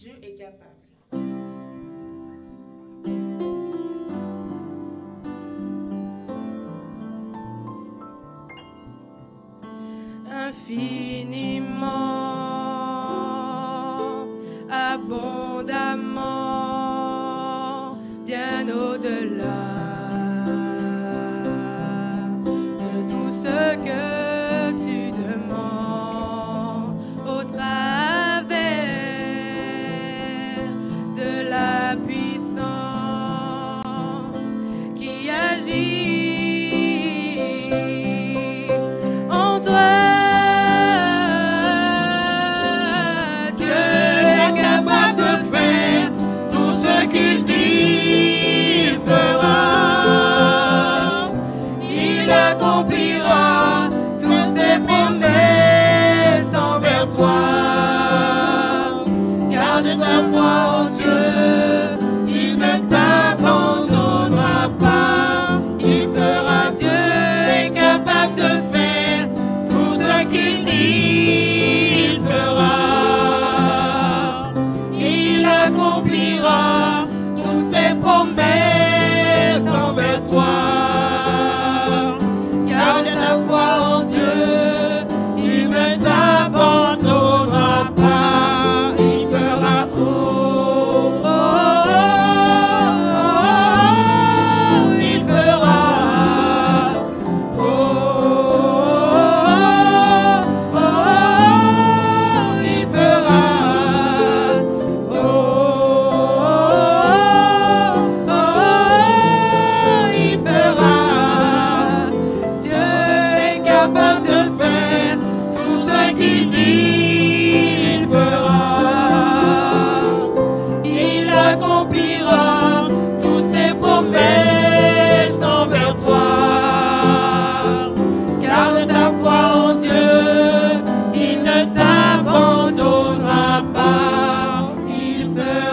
Dieu est capable. Infiniment, abondamment, bien au-delà de tout ce que tu demandes au travers de la puissance qui agit en toi. Qu'il dit, il fera, il accomplira toutes ses promesses envers toi. Garde ta foi en Dieu, il ne t'abandonnera pas. Il fera, Dieu est capable de faire tout ce qu'il dit, il fera, il accomplira ses promesses envers toi. Garde ta foi en Dieu, il ne t'abandonnera pas. Il fera il fera il fera. Il fera, il accomplira toutes ses promesses envers toi. Garde ta foi en Dieu, il ne t'abandonnera pas. Il fera.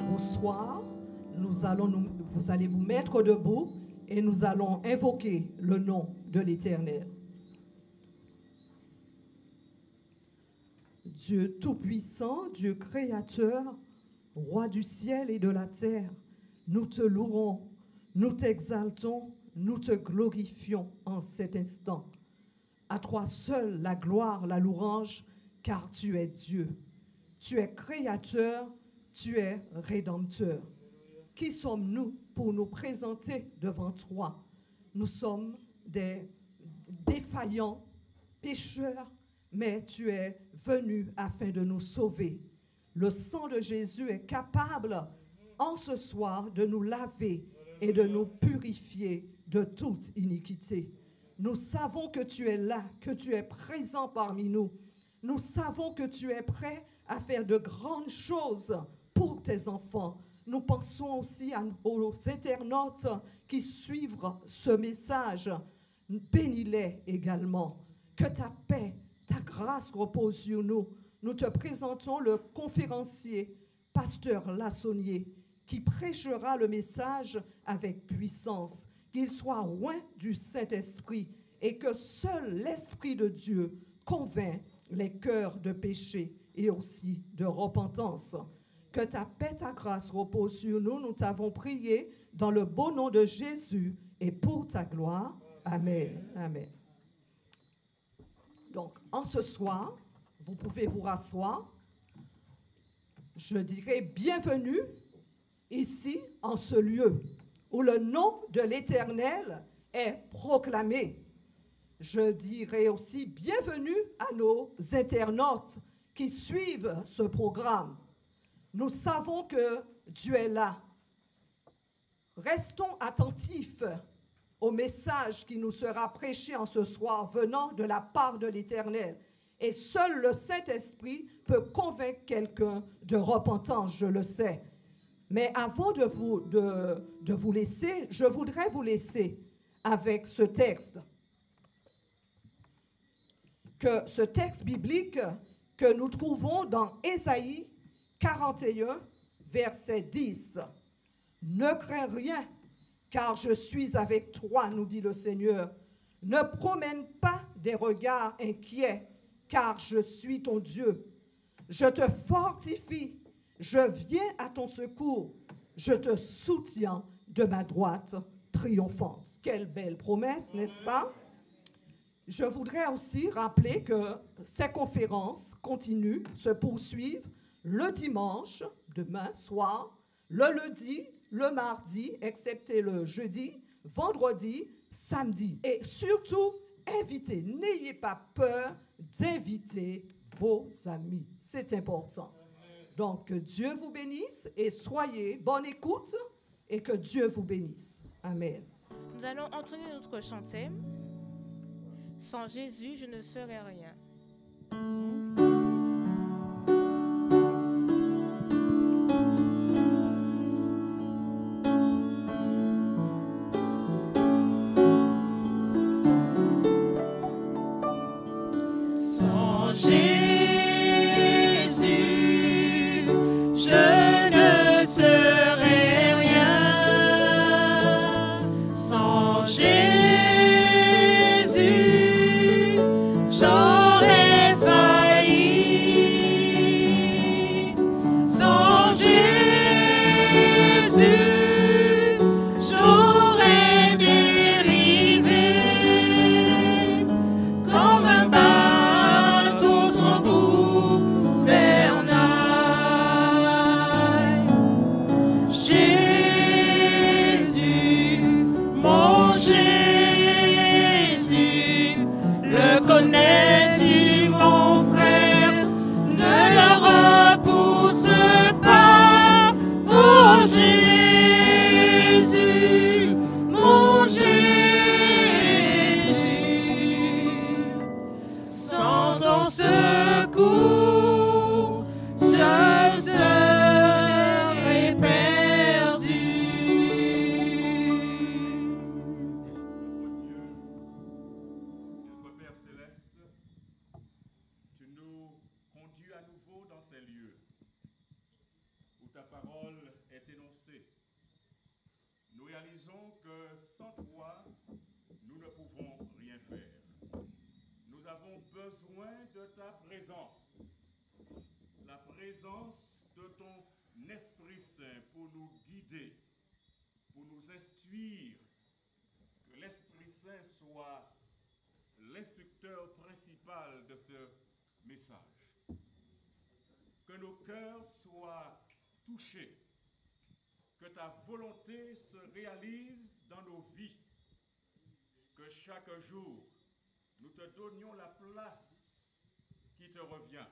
Bonsoir, vous allez vous mettre debout et nous allons invoquer le nom de l'Éternel. Dieu Tout-Puissant, Dieu Créateur, Roi du ciel et de la terre, nous te louerons, nous t'exaltons, nous te glorifions en cet instant. À toi seul la gloire, la louange, car tu es Dieu. Tu es créateur, tu es rédempteur. Qui sommes-nous pour nous présenter devant toi? Nous sommes des défaillants, pécheurs, mais tu es venu afin de nous sauver. Le sang de Jésus est capable en ce soir de nous laver et de nous purifier de toute iniquité. Nous savons que tu es là, que tu es présent parmi nous. Nous savons que tu es prêt à faire de grandes choses pour tes enfants. Nous pensons aussi aux internautes qui suivent ce message. Bénis-les également. Que ta paix, ta grâce repose sur nous. Nous te présentons le conférencier, pasteur Lassonnier, qui prêchera le message avec puissance, qu'il soit loin du Saint-Esprit et que seul l'Esprit de Dieu convainc les cœurs de péché et aussi de repentance. Que ta paix, ta grâce repose sur nous. Nous t'avons prié dans le beau nom de Jésus et pour ta gloire. Amen. Amen. Donc, en ce soir, vous pouvez vous rasseoir. Je dirais bienvenue ici, en ce lieu, où le nom de l'Éternel est proclamé. Je dirais aussi bienvenue à nos internautes qui suivent ce programme. Nous savons que Dieu est là. Restons attentifs au message qui nous sera prêché en ce soir venant de la part de l'Éternel. Et seul le Saint-Esprit peut convaincre quelqu'un de repentance, je le sais. Mais avant de vous laisser, je voudrais vous laisser avec ce texte. Ce texte biblique que nous trouvons dans Ésaïe 41, verset 10. Ne crains rien, car je suis avec toi, nous dit le Seigneur. Ne promène pas des regards inquiets, car je suis ton Dieu. Je te fortifie, je viens à ton secours, je te soutiens de ma droite triomphante. Quelle belle promesse, n'est-ce pas? Je voudrais aussi rappeler que ces conférences continuent, se poursuivent le dimanche, demain soir, le lundi, le mardi, excepté le jeudi, vendredi, samedi. Et surtout, invitez, n'ayez pas peur d'inviter vos amis. C'est important. Donc, que Dieu vous bénisse et soyez bonne écoute et que Dieu vous bénisse. Amen. Nous allons entonner notre chantème. Sans Jésus, je ne serais rien. Sans Jésus, je ne serais rien. Sans Jésus, j'aurais failli. Sans Jésus, j'aurais dérivé comme un bateau sans gouvernail. Jésus, mon Jésus, le connais-tu, mon frère? Ne le repousse pas. Oh Jésus, mon Jésus, sans ton secours, je serais perdu. Notre Père céleste, tu nous conduis à nouveau dans ces lieux où ta parole est énoncée. Nous réalisons que sans toi, nous ne pouvons rien faire. Nous avons besoin de ta présence, la présence de ton Esprit Saint pour nous guider, pour nous instruire. Que l'Esprit Saint soit l'instructeur principal de ce message. Que nos cœurs soient touchés, que ta volonté se réalise dans nos vies, que chaque jour nous te donnions la place qui te revient,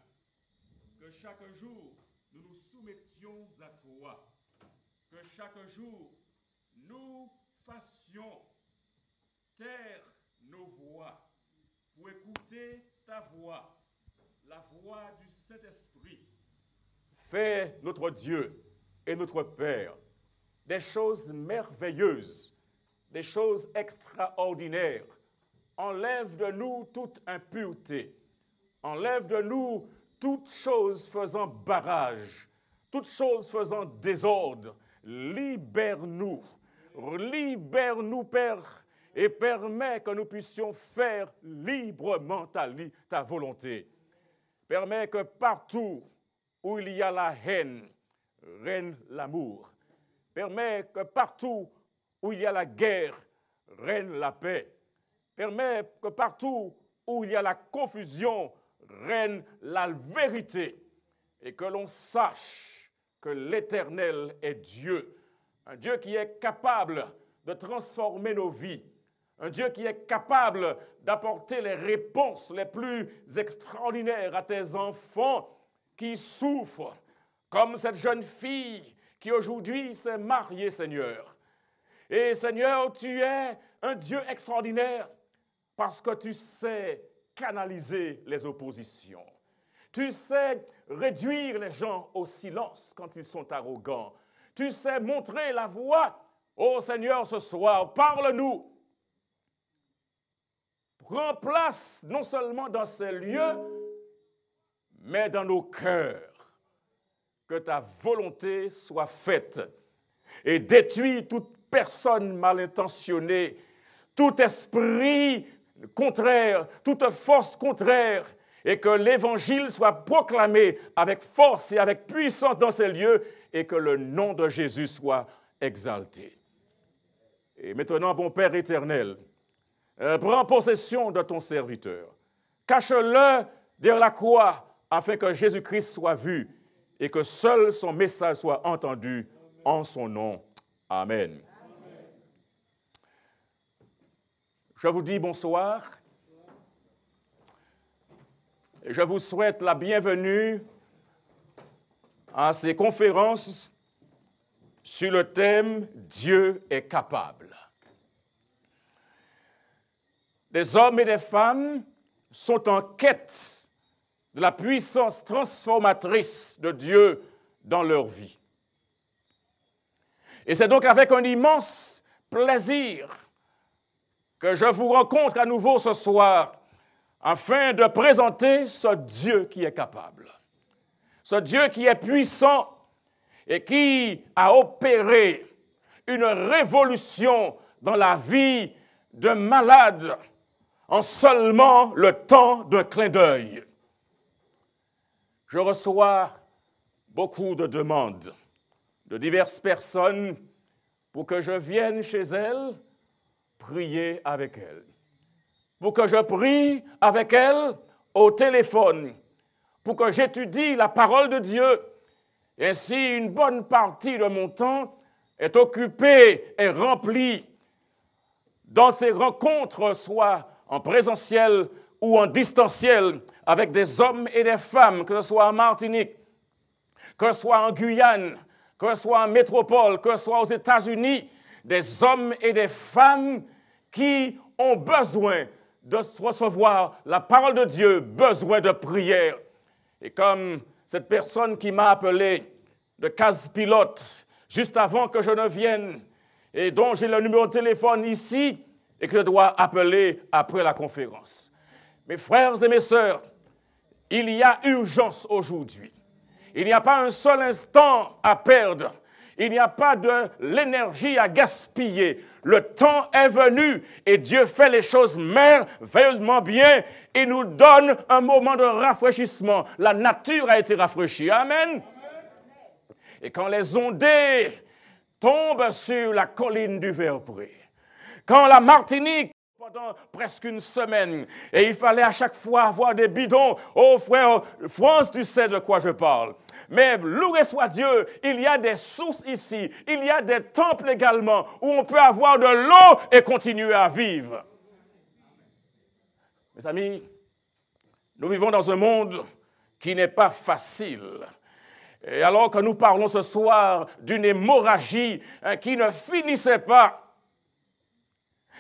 que chaque jour nous nous soumettions à toi, que chaque jour nous fassions taire nos voix pour écouter ta voix, la voix du Saint-Esprit. Fais, notre Dieu et notre Père, des choses merveilleuses, des choses extraordinaires. Enlève de nous toute impureté. Enlève de nous toute chose faisant barrage, toute chose faisant désordre. Libère-nous. Libère-nous, Père, et permets que nous puissions faire librement ta volonté. Permets que partout où il y a la haine, règne l'amour. Permets que partout où il y a la guerre, règne la paix. Permets que partout où il y a la confusion, règne la vérité. Et que l'on sache que l'Éternel est Dieu. Un Dieu qui est capable de transformer nos vies. Un Dieu qui est capable d'apporter les réponses les plus extraordinaires à tes enfants qui souffrent, comme cette jeune fille qui aujourd'hui s'est mariée, Seigneur. Et Seigneur, tu es un Dieu extraordinaire parce que tu sais canaliser les oppositions. Tu sais réduire les gens au silence quand ils sont arrogants. tu sais montrer la voie. Ô Seigneur, ce soir, parle-nous. Prends place non seulement dans ces lieux, mais dans nos cœurs. Que ta volonté soit faite et détruis toute personne mal intentionnée, tout esprit contraire, toute force contraire, et que l'évangile soit proclamé avec force et avec puissance dans ces lieux, et que le nom de Jésus soit exalté. Et maintenant, bon Père éternel, prends possession de ton serviteur. Cache-le derrière la croix, afin que Jésus-Christ soit vu, et que seul son message soit entendu en son nom. Amen. Je vous dis bonsoir. Et je vous souhaite la bienvenue à ces conférences sur le thème « Dieu est capable ». Des hommes et des femmes sont en quête de la puissance transformatrice de Dieu dans leur vie. Et c'est donc avec un immense plaisir que je vous rencontre à nouveau ce soir afin de présenter ce Dieu qui est capable, ce Dieu qui est puissant et qui a opéré une révolution dans la vie de malades en seulement le temps d'un clin d'œil. Je reçois beaucoup de demandes de diverses personnes pour que je vienne chez elles prier avec elles, pour que je prie avec elles au téléphone, pour que j'étudie la parole de Dieu. Ainsi, une bonne partie de mon temps est occupée et remplie dans ces rencontres, soit en présentiel ou en distanciel, avec des hommes et des femmes, que ce soit en Martinique, que ce soit en Guyane, que ce soit en métropole, que ce soit aux États-Unis, des hommes et des femmes qui ont besoin de recevoir la parole de Dieu, besoin de prière. Et comme cette personne qui m'a appelé de case pilote, juste avant que je ne vienne, et dont j'ai le numéro de téléphone ici, et que je dois appeler après la conférence. Mes frères et mes sœurs, il y a urgence aujourd'hui. Il n'y a pas un seul instant à perdre. Il n'y a pas de l'énergie à gaspiller. Le temps est venu et Dieu fait les choses merveilleusement bien et nous donne un moment de rafraîchissement. La nature a été rafraîchie. Amen. Et quand les ondées tombent sur la colline du Verpré, quand la Martinique, pendant presque une semaine, et il fallait à chaque fois avoir des bidons. Oh frère, France, tu sais de quoi je parle. Mais loué soit Dieu, il y a des sources ici, il y a des temples également, où on peut avoir de l'eau et continuer à vivre. Mes amis, nous vivons dans un monde qui n'est pas facile. Et alors que nous parlons ce soir d'une hémorragie qui ne finissait pas.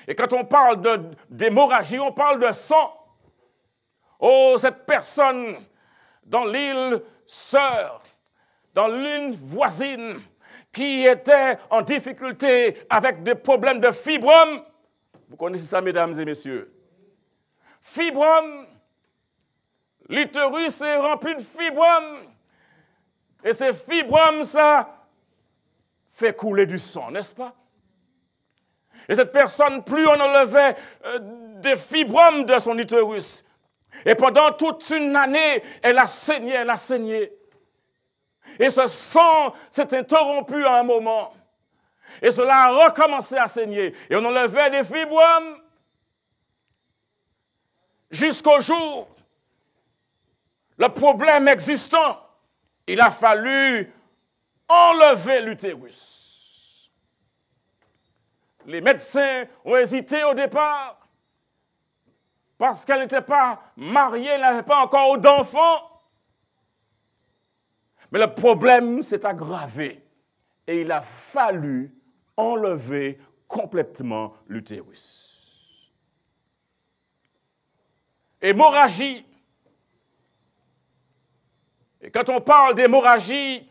Et quand on parle d'hémorragie, on parle de sang. Oh, cette personne dans l'île sœur, dans l'île voisine, qui était en difficulté avec des problèmes de fibrome. Vous connaissez ça, mesdames et messieurs. Fibrome, l'utérus est rempli de fibrome. Et ces fibromes, ça fait couler du sang, n'est-ce pas? Et cette personne, plus on enlevait des fibromes de son utérus. Et pendant toute une année, elle a saigné. Et ce sang s'est interrompu à un moment. Et cela a recommencé à saigner. Et on enlevait des fibromes jusqu'au jour. Le problème existant, il a fallu enlever l'utérus. Les médecins ont hésité au départ parce qu'elle n'était pas mariée, elle n'avait pas encore d'enfants. Mais le problème s'est aggravé et il a fallu enlever complètement l'utérus. Hémorragie. Et quand on parle d'hémorragie,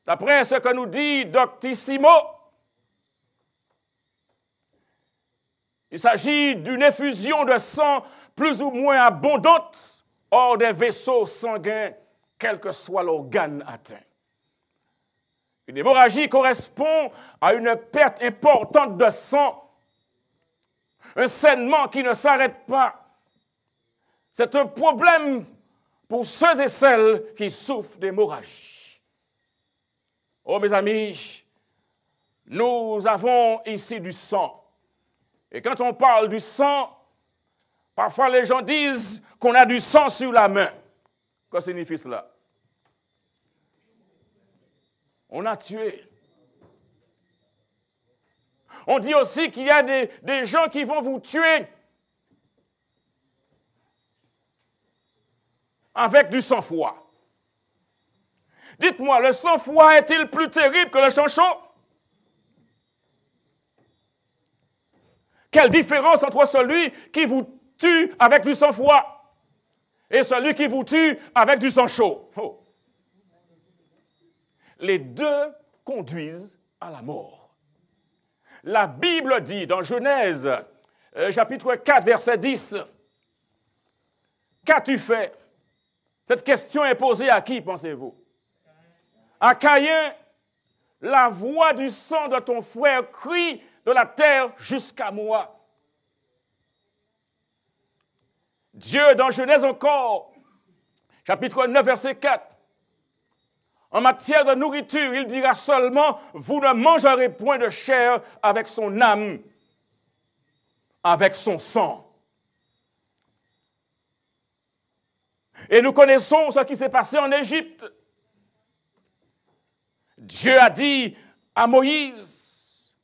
D'après ce que nous dit Doctissimo, il s'agit d'une effusion de sang plus ou moins abondante hors des vaisseaux sanguins, quel que soit l'organe atteint. Une hémorragie correspond à une perte importante de sang, un saignement qui ne s'arrête pas. C'est un problème pour ceux et celles qui souffrent d'hémorragie. Oh mes amis, nous avons ici du sang. Et quand on parle du sang, parfois les gens disent qu'on a du sang sur la main. Que signifie cela? On a tué. On dit aussi qu'il y a des gens qui vont vous tuer avec du sang-froid. Dites-moi, le sang-froid est-il plus terrible que le sang chaud? Quelle différence entre celui qui vous tue avec du sang-froid et celui qui vous tue avec du sang chaud? Oh. Les deux conduisent à la mort. La Bible dit dans Genèse, chapitre 4, verset 10, « Qu'as-tu fait ?» Cette question est posée à qui, pensez-vous? À Caïn. La voix du sang de ton frère crie de la terre jusqu'à moi. Dieu, dans Genèse encore, chapitre 9, verset 4, en matière de nourriture, il dira seulement, vous ne mangerez point de chair avec son âme, avec son sang. Et nous connaissons ce qui s'est passé en Égypte. Dieu a dit à Moïse,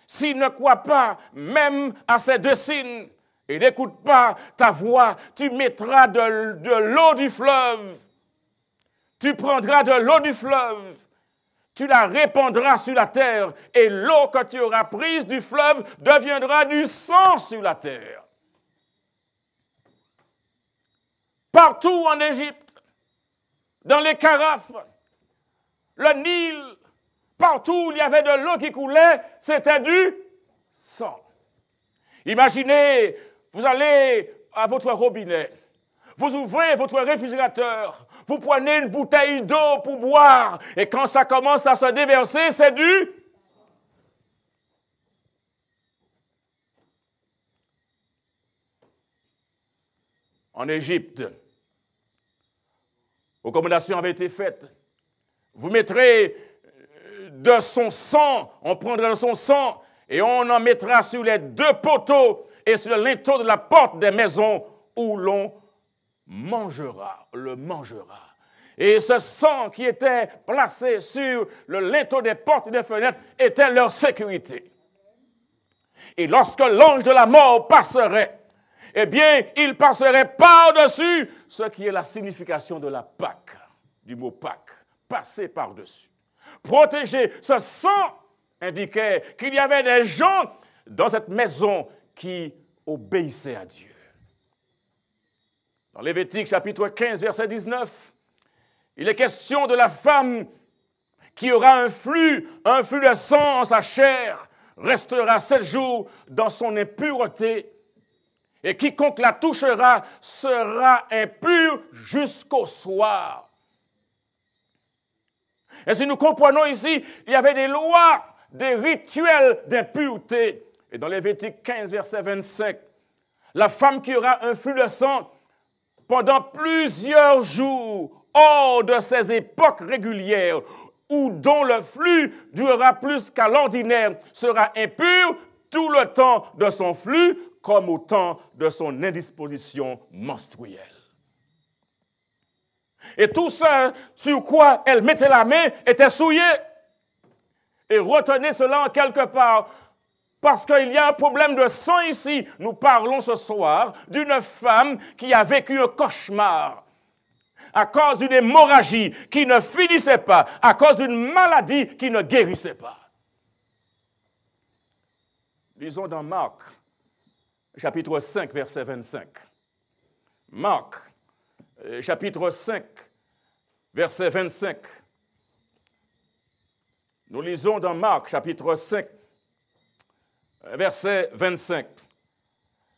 s'il ne croit pas même à ces deux signes et n'écoute pas ta voix, tu mettras de l'eau du fleuve. Tu prendras de l'eau du fleuve, tu la répandras sur la terre, et l'eau que tu auras prise du fleuve deviendra du sang sur la terre. Partout en Égypte, dans les carafes, le Nil, partout où il y avait de l'eau qui coulait, c'était du sang. Imaginez, vous allez à votre robinet, vous ouvrez votre réfrigérateur, vous prenez une bouteille d'eau pour boire, et quand ça commence à se déverser, c'est du... En Égypte, recommandations avaient été faites. Vous mettrez de son sang, on prendra de son sang, et on en mettra sur les deux poteaux et sur le linteau de la porte des maisons où l'on le mangera. Et ce sang qui était placé sur le linteau des portes et des fenêtres était leur sécurité. Et lorsque l'ange de la mort passerait, eh bien, il passerait par-dessus ce qui est la signification de la Pâque, du mot Pâque, passer par-dessus. Protéger, ce sang indiquait qu'il y avait des gens dans cette maison qui obéissaient à Dieu. Dans Lévitique, chapitre 15, verset 19, il est question de la femme qui aura un flux de sang en sa chair, restera 7 jours dans son impureté, et quiconque la touchera sera impur jusqu'au soir. Et si nous comprenons ici, il y avait des lois, des rituels d'impureté. Et dans Lévitique 15, verset 25, la femme qui aura un flux de sang pendant plusieurs jours, hors de ces époques régulières, ou dont le flux durera plus qu'à l'ordinaire, sera impure tout le temps de son flux, comme au temps de son indisposition menstruelle. Et tout ce sur quoi elle mettait la main était souillé. Et retenez cela en quelque part, parce qu'il y a un problème de sang ici. Nous parlons ce soir d'une femme qui a vécu un cauchemar à cause d'une hémorragie qui ne finissait pas, à cause d'une maladie qui ne guérissait pas. Lisons dans Marc, chapitre 5, verset 25. Marc, chapitre 5, verset 25. Nous lisons dans Marc, chapitre 5, verset 25.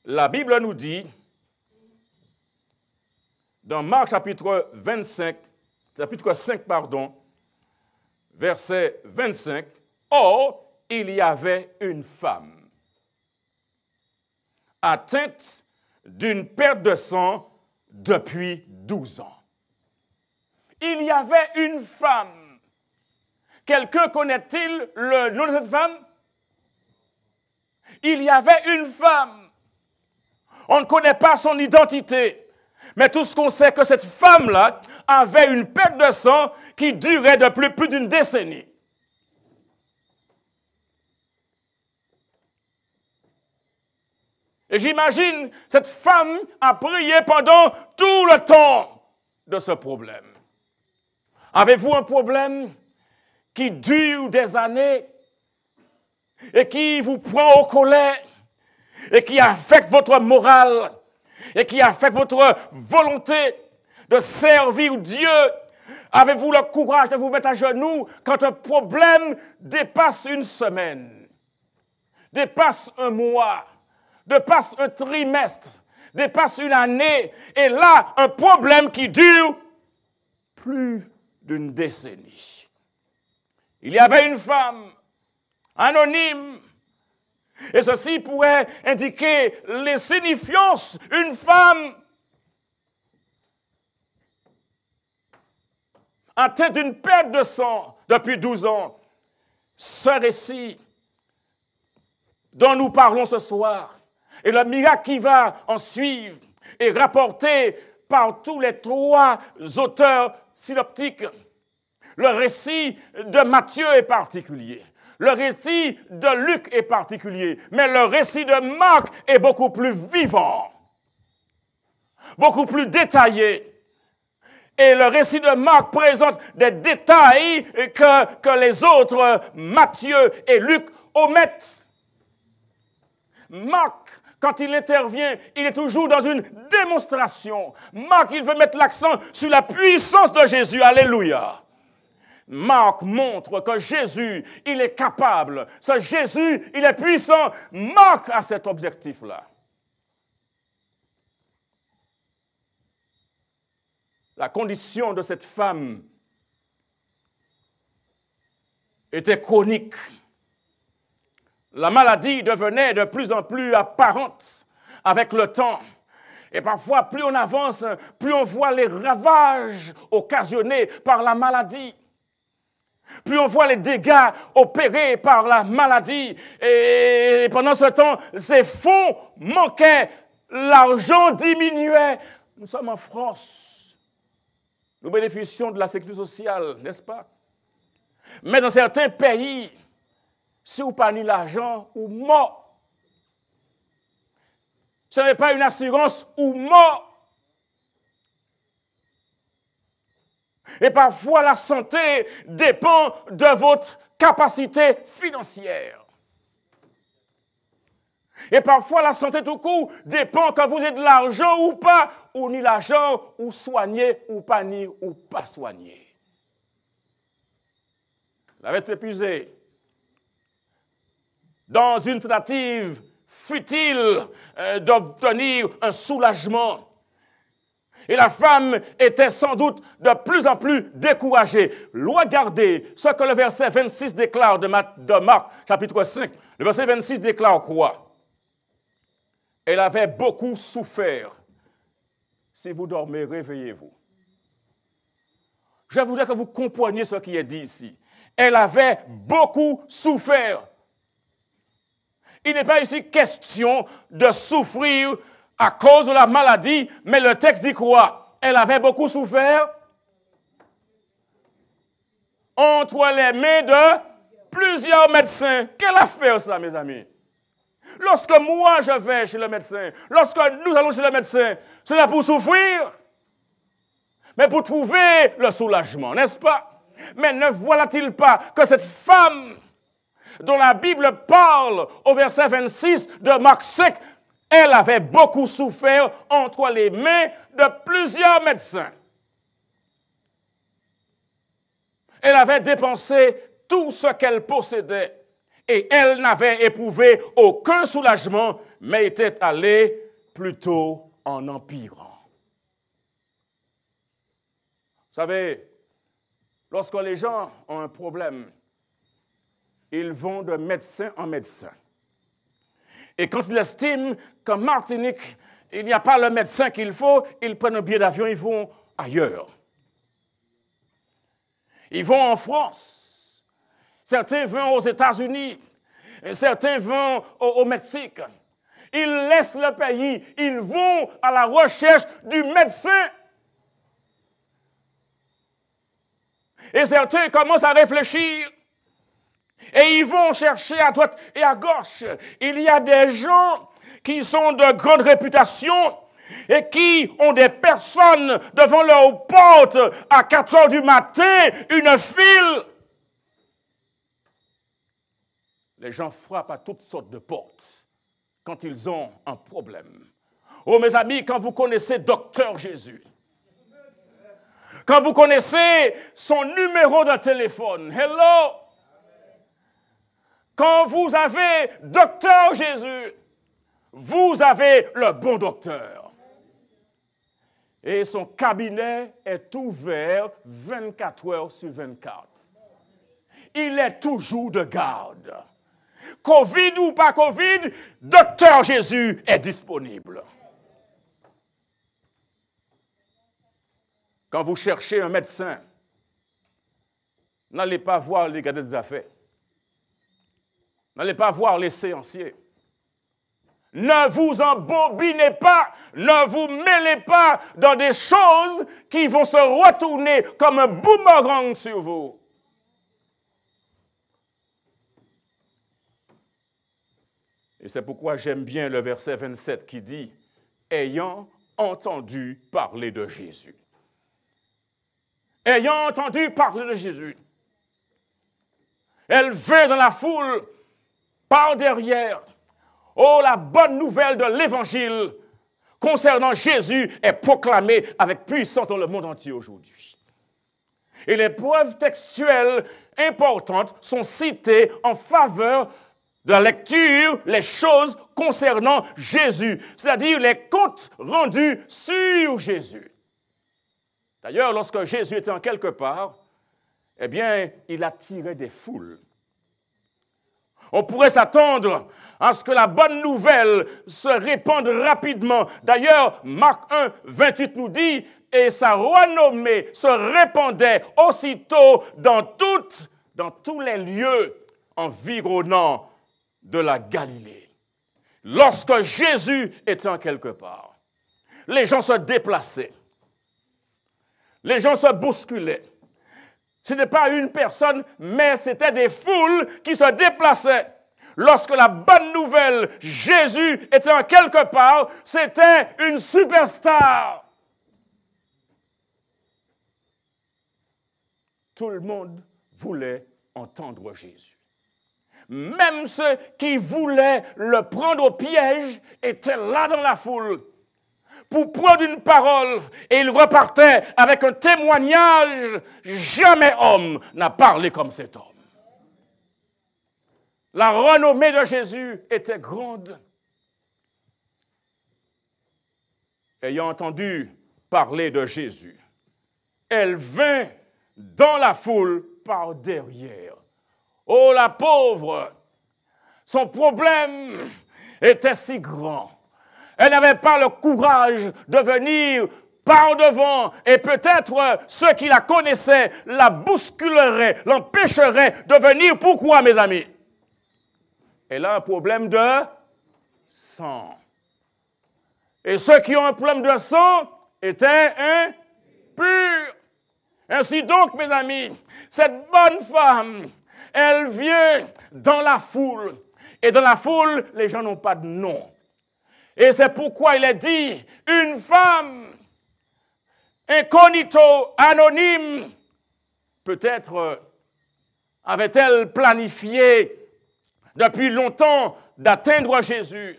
La Bible nous dit, dans Marc, chapitre 5, verset 25, « Or, il y avait une femme atteinte d'une perte de sang depuis 12 ans. » Il y avait une femme. Quelqu'un connaît-il le nom de cette femme? Il y avait une femme. On ne connaît pas son identité. Mais tout ce qu'on sait, c'est que cette femme-là avait une perte de sang qui durait depuis plus d'une décennie. Et j'imagine, cette femme a prié pendant tout le temps de ce problème. Avez-vous un problème qui dure des années et qui vous prend au collet et qui affecte votre morale et qui affecte votre volonté de servir Dieu? Avez-vous le courage de vous mettre à genoux quand un problème dépasse une semaine, dépasse un mois, dépasse un trimestre, dépasse une année, et là, un problème qui dure plus d'une décennie? Il y avait une femme anonyme, et ceci pourrait indiquer les signifiances. Une femme atteinte d'une perte de sang depuis 12 ans. Ce récit dont nous parlons ce soir et le miracle qui va en suivre est rapporté par tous les 3 auteurs synoptiques. Le récit de Matthieu est particulier. Le récit de Luc est particulier. Mais le récit de Marc est beaucoup plus vivant, beaucoup plus détaillé. Et le récit de Marc présente des détails que les autres, Matthieu et Luc, omettent. Marc, quand il intervient, il est toujours dans une démonstration. Marc, il veut mettre l'accent sur la puissance de Jésus. Alléluia. Marc montre que Jésus, il est capable. Ce Jésus, il est puissant. Marc a cet objectif-là. La condition de cette femme était chronique. La maladie devenait de plus en plus apparente avec le temps. Et parfois, plus on avance, plus on voit les ravages occasionnés par la maladie. Plus on voit les dégâts opérés par la maladie. Et pendant ce temps, ces fonds manquaient, l'argent diminuait. Nous sommes en France. Nous bénéficions de la sécurité sociale, n'est-ce pas? Mais dans certains pays, si vous n'avez pas l'argent, ou mort. Ce n'est pas une assurance ou mort. Et parfois, la santé dépend de votre capacité financière. Et parfois, la santé tout court dépend que vous ayez de l'argent ou pas, ou ni l'argent, ou soigner, ou pas ni, ou pas soigner. Vous avez tout épuisé. Dans une tentative futile d'obtenir un soulagement. Et la femme était sans doute de plus en plus découragée. Regardez ce que le verset 26 déclare de Marc, chapitre 5. Le verset 26 déclare quoi? Elle avait beaucoup souffert. Si vous dormez, réveillez-vous. Je voudrais que vous compreniez ce qui est dit ici. Elle avait beaucoup souffert. Il n'est pas ici question de souffrir à cause de la maladie, mais le texte dit quoi? Elle avait beaucoup souffert entre les mains de plusieurs médecins. Quelle affaire ça, mes amis? Lorsque moi je vais chez le médecin, lorsque nous allons chez le médecin, ce n'est pas pour souffrir, mais pour trouver le soulagement, n'est-ce pas? Mais ne voilà-t-il pas que cette femme dont la Bible parle au verset 26 de Marc 5, elle avait beaucoup souffert entre les mains de plusieurs médecins. Elle avait dépensé tout ce qu'elle possédait. Et elle n'avait éprouvé aucun soulagement, mais était allée plutôt en empirant. Vous savez, lorsque les gens ont un problème, ils vont de médecin en médecin. Et quand ils estiment qu'en Martinique, il n'y a pas le médecin qu'il faut, ils prennent un billet d'avion, ils vont ailleurs. Ils vont en France. Certains vont aux États-Unis. Certains vont au Mexique. Ils laissent le pays. Ils vont à la recherche du médecin. Et certains commencent à réfléchir. Et ils vont chercher à droite et à gauche. Il y a des gens qui sont de grande réputation et qui ont des personnes devant leur porte à 4 heures du matin, une file. Les gens frappent à toutes sortes de portes quand ils ont un problème. Oh mes amis, quand vous connaissez Docteur Jésus, quand vous connaissez son numéro de téléphone, hello, quand vous avez Docteur Jésus, vous avez le bon docteur. Et son cabinet est ouvert 24 heures sur 24. Il est toujours de garde. Covid ou pas Covid, Docteur Jésus est disponible. Quand vous cherchez un médecin, n'allez pas voir les gars des affaires. N'allez pas voir les séanciers. Ne vous embobinez pas, ne vous mêlez pas dans des choses qui vont se retourner comme un boomerang sur vous. Et c'est pourquoi j'aime bien le verset 27 qui dit « Ayant entendu parler de Jésus ». Ayant entendu parler de Jésus, elle vint dans la foule par derrière. Oh, la bonne nouvelle de l'Évangile concernant Jésus est proclamée avec puissance dans le monde entier aujourd'hui. Et les preuves textuelles importantes sont citées en faveur de la lecture, les choses concernant Jésus, c'est-à-dire les comptes rendus sur Jésus. D'ailleurs, lorsque Jésus était en quelque part, eh bien, il attirait des foules. On pourrait s'attendre à ce que la bonne nouvelle se répande rapidement. D'ailleurs, Marc 1, 28 nous dit « Et sa renommée se répandait aussitôt dans tous les lieux environnants de la Galilée. » Lorsque Jésus était en quelque part, les gens se déplaçaient. Les gens se bousculaient. Ce n'était pas une personne, mais c'était des foules qui se déplaçaient. Lorsque la bonne nouvelle, Jésus était en quelque part, c'était une superstar. Tout le monde voulait entendre Jésus. Même ceux qui voulaient le prendre au piège étaient là dans la foule pour prendre une parole, et il repartait avec un témoignage. Jamais homme n'a parlé comme cet homme. La renommée de Jésus était grande. Ayant entendu parler de Jésus, elle vint dans la foule par derrière. Oh, la pauvre! Son problème était si grand. Elle n'avait pas le courage de venir par devant, et peut-être ceux qui la connaissaient la bousculeraient, l'empêcheraient de venir. Pourquoi, mes amis? Elle a un problème de sang. Et ceux qui ont un problème de sang étaient impurs. Ainsi donc, mes amis, cette bonne femme, elle vient dans la foule. Et dans la foule, les gens n'ont pas de nom. Et c'est pourquoi il est dit, une femme incognito, anonyme, peut-être avait-elle planifié depuis longtemps d'atteindre Jésus.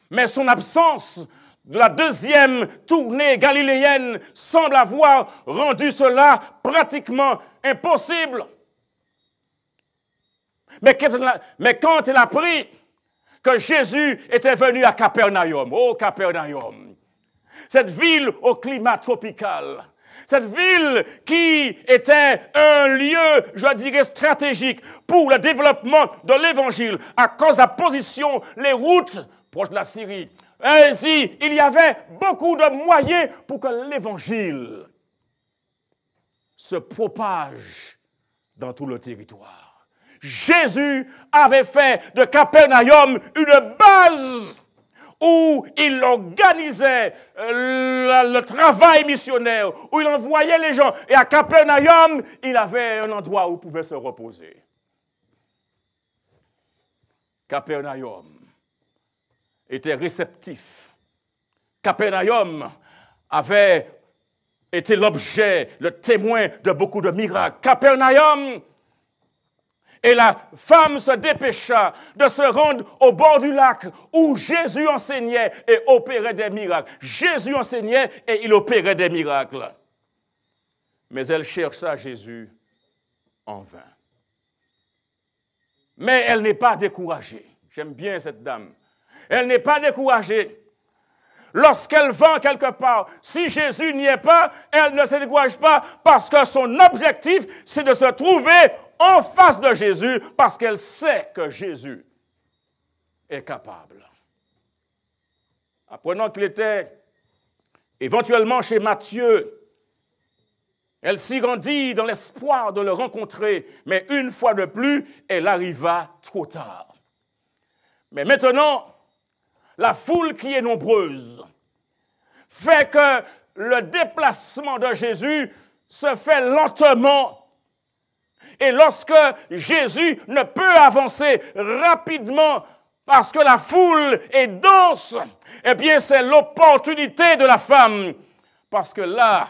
Mais son absence de la deuxième tournée galiléenne semble avoir rendu cela pratiquement impossible. Mais quand elle a appris que Jésus était venu à Capernaum, oh Capernaum, cette ville au climat tropical, cette ville qui était un lieu, je dirais, stratégique pour le développement de l'Évangile, à cause de la position, les routes proches de la Syrie. Ainsi, il y avait beaucoup de moyens pour que l'Évangile se propage dans tout le territoire. Jésus avait fait de Capernaum une base où il organisait le travail missionnaire, où il envoyait les gens. Et à Capernaum, il avait un endroit où il pouvait se reposer. Capernaum était réceptif. Capernaum avait été l'objet, le témoin de beaucoup de miracles. Capernaum, et la femme se dépêcha de se rendre au bord du lac où Jésus enseignait et opérait des miracles. Jésus enseignait et il opérait des miracles. Mais elle chercha Jésus en vain. Mais elle n'est pas découragée. J'aime bien cette dame. Elle n'est pas découragée. Lorsqu'elle va quelque part, si Jésus n'y est pas, elle ne se décourage pas parce que son objectif, c'est de se trouver en face de Jésus parce qu'elle sait que Jésus est capable. Apprenant qu'il était éventuellement chez Matthieu, elle s'y rendit dans l'espoir de le rencontrer, mais une fois de plus, elle arriva trop tard. Mais maintenant, la foule qui est nombreuse fait que le déplacement de Jésus se fait lentement. Et lorsque Jésus ne peut avancer rapidement parce que la foule est dense, eh bien c'est l'opportunité de la femme. Parce que là,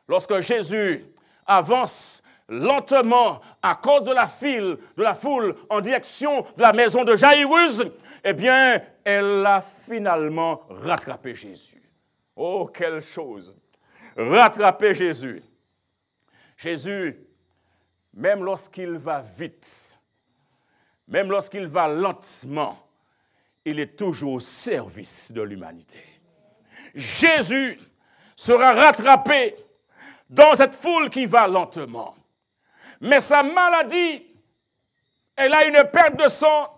lorsque Jésus avance lentement à cause de la foule en direction de la maison de Jaïrus, eh bien, elle a finalement rattrapé Jésus. Oh, quelle chose! Rattraper Jésus. Jésus, même lorsqu'il va vite, même lorsqu'il va lentement, il est toujours au service de l'humanité. Jésus sera rattrapé dans cette foule qui va lentement. Mais sa maladie, elle a une perte de sang,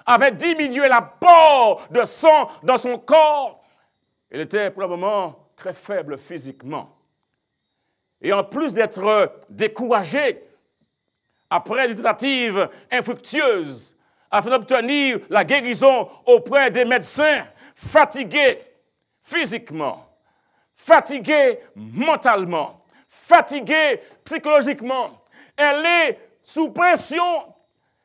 avait diminué l'apport de sang dans son corps. Elle était probablement très faible physiquement. Et en plus d'être découragée, après des tentatives infructueuses, afin d'obtenir la guérison auprès des médecins, fatiguée physiquement, fatiguée mentalement, fatiguée psychologiquement, elle est sous pression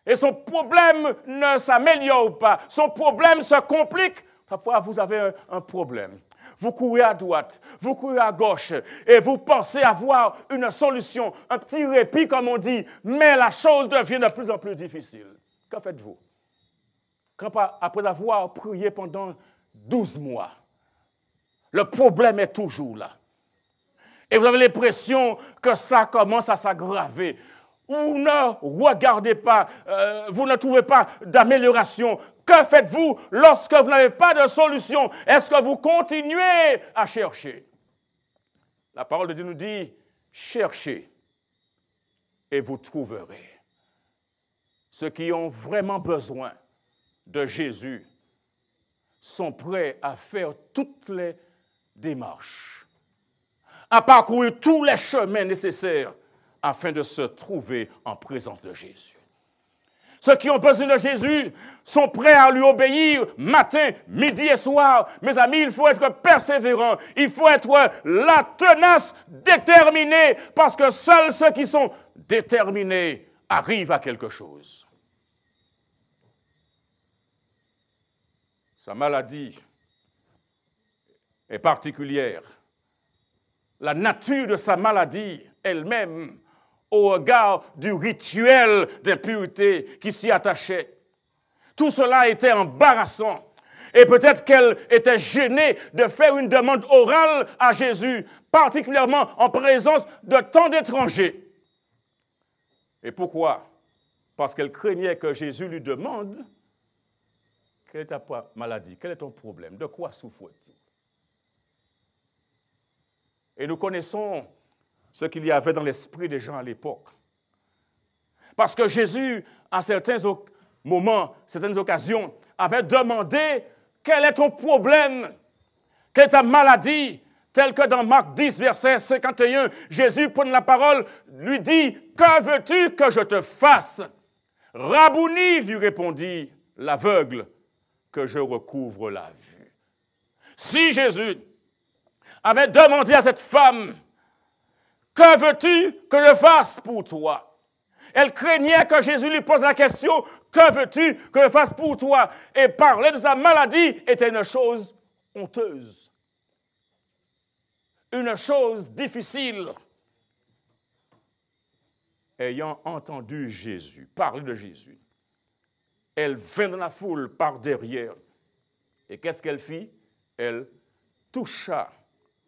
et son problème ne s'améliore pas. Son problème se complique. Parfois, vous avez un problème. Vous courez à droite, vous courez à gauche et vous pensez avoir une solution, un petit répit comme on dit, mais la chose devient de plus en plus difficile. Que faites-vous? Après avoir prié pendant 12 mois, le problème est toujours là. Et vous avez l'impression que ça commence à s'aggraver. Vous ne regardez pas, vous ne trouvez pas d'amélioration. Que faites-vous lorsque vous n'avez pas de solution? Est-ce que vous continuez à chercher? La parole de Dieu nous dit, cherchez et vous trouverez. Ceux qui ont vraiment besoin de Jésus sont prêts à faire toutes les démarches, à parcourir tous les chemins nécessaires afin de se trouver en présence de Jésus. Ceux qui ont besoin de Jésus sont prêts à lui obéir matin, midi et soir. Mes amis, il faut être persévérant. Il faut être là, tenace, déterminé, parce que seuls ceux qui sont déterminés arrivent à quelque chose. Sa maladie est particulière. La nature de sa maladie elle-même, au regard du rituel d'impureté qui s'y attachait. Tout cela était embarrassant. Et peut-être qu'elle était gênée de faire une demande orale à Jésus, particulièrement en présence de tant d'étrangers. Et pourquoi? parce qu'elle craignait que Jésus lui demande « Quelle est ta maladie? Quel est ton problème? De quoi souffres-tu » Et nous connaissons ce qu'il y avait dans l'esprit des gens à l'époque. Parce que Jésus, à certains moments, certaines occasions, avait demandé « Quel est ton problème? Quelle est ta maladie ?» Tel que dans Marc 10, verset 51, Jésus, prenant la parole, lui dit « Que veux-tu que je te fasse ?» Rabouni, lui répondit l'aveugle, que je recouvre la vue. Si Jésus avait demandé à cette femme « Que veux-tu que je fasse pour toi ?» Elle craignait que Jésus lui pose la question « Que veux-tu que je fasse pour toi ?» Et parler de sa maladie était une chose honteuse. Une chose difficile. Ayant entendu Jésus, parler de Jésus, elle vint dans la foule par derrière. Et qu'est-ce qu'elle fit? Elle toucha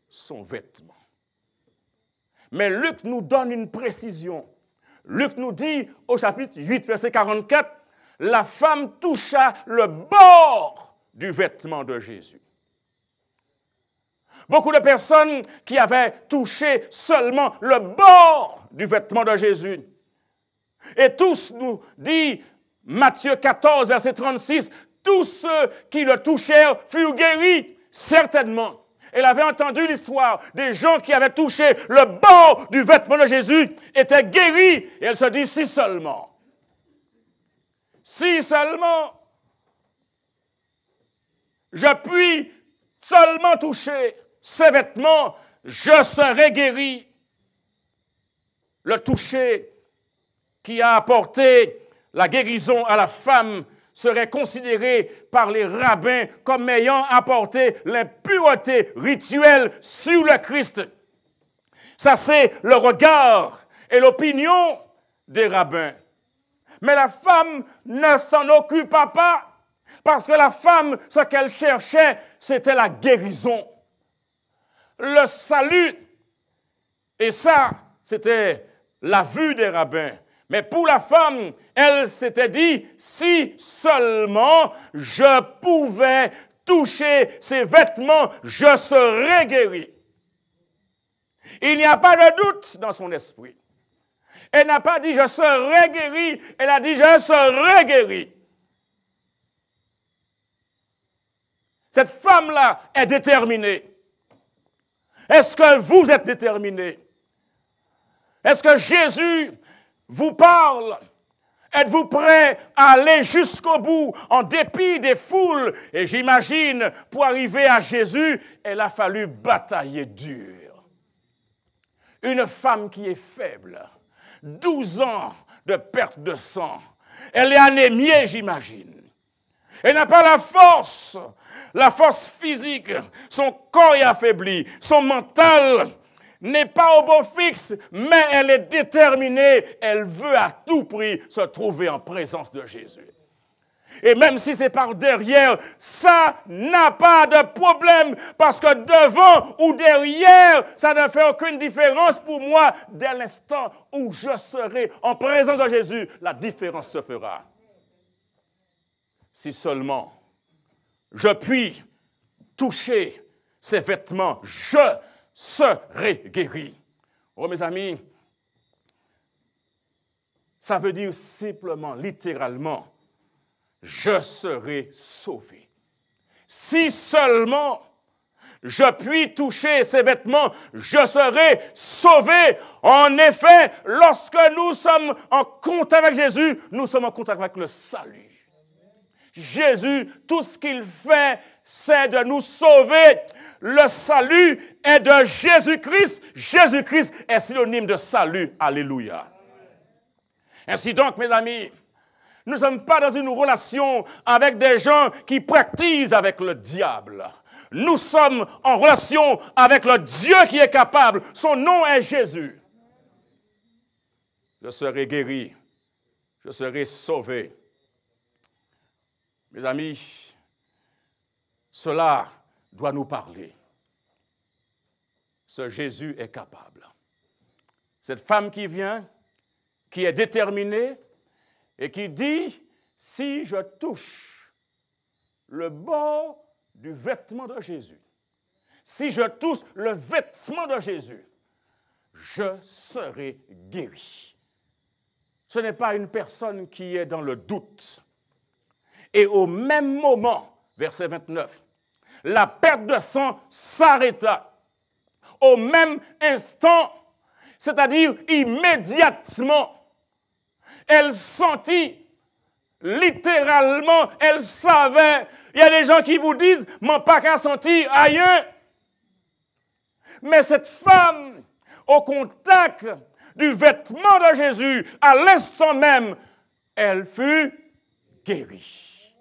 son vêtement. Mais Luc nous donne une précision. Luc nous dit au chapitre 8, verset 44, la femme toucha le bord du vêtement de Jésus. Beaucoup de personnes qui avaient touché seulement le bord du vêtement de Jésus. Et tous, nous dit Matthieu 14, verset 36, tous ceux qui le touchèrent furent guéris, certainement. Elle avait entendu l'histoire des gens qui avaient touché le bord du vêtement de Jésus, étaient guéris. Et elle se dit, si seulement je puis seulement toucher ses vêtements, je serai guéri. Le toucher qui a apporté la guérison à la femme serait considéré par les rabbins comme ayant apporté l'impureté rituelle sur le Christ. Ça, c'est le regard et l'opinion des rabbins. Mais la femme ne s'en occupa pas, parce que la femme, ce qu'elle cherchait, c'était la guérison, le salut. Et ça, c'était la vue des rabbins. Mais pour la femme, elle s'était dit, si seulement je pouvais toucher ses vêtements, je serais guéri. Il n'y a pas de doute dans son esprit. Elle n'a pas dit, je serai guéri. Elle a dit, je serai guéri. Cette femme-là est déterminée. Est-ce que vous êtes déterminé? Est-ce que Jésus vous parle? Êtes-vous prêt à aller jusqu'au bout en dépit des foules? Et j'imagine, pour arriver à Jésus, elle a fallu batailler dur. Une femme qui est faible, 12 ans de perte de sang. Elle est anémiée, j'imagine. Elle n'a pas la force physique. Son corps est affaibli, son mental n'est pas au beau fixe, mais elle est déterminée. Elle veut à tout prix se trouver en présence de Jésus. Et même si c'est par derrière, ça n'a pas de problème, parce que devant ou derrière, ça ne fait aucune différence pour moi. Dès l'instant où je serai en présence de Jésus, la différence se fera. Si seulement je puis toucher ses vêtements, je serai guéri. Oh mes amis, ça veut dire simplement, littéralement, je serai sauvé. Si seulement je puis toucher ses vêtements, je serai sauvé. En effet, lorsque nous sommes en contact avec Jésus, nous sommes en contact avec le salut. Jésus, tout ce qu'il fait, c'est de nous sauver. Le salut est de Jésus-Christ. Jésus-Christ est synonyme de salut. Alléluia. Ainsi donc, mes amis, nous ne sommes pas dans une relation avec des gens qui pratiquent avec le diable. Nous sommes en relation avec le Dieu qui est capable. Son nom est Jésus. Je serai guéri. Je serai sauvé. Mes amis, cela doit nous parler. Ce Jésus est capable. Cette femme qui vient, qui est déterminée, et qui dit, si je touche le bord du vêtement de Jésus, si je touche le vêtement de Jésus, je serai guéri. Ce n'est pas une personne qui est dans le doute. Et au même moment, verset 29, la perte de sang s'arrêta. Au même instant, c'est-à-dire immédiatement, elle sentit, littéralement, elle savait. Il y a des gens qui vous disent, m'en pas qu'à sentir ailleurs. Mais cette femme, au contact du vêtement de Jésus, à l'instant même, elle fut guérie.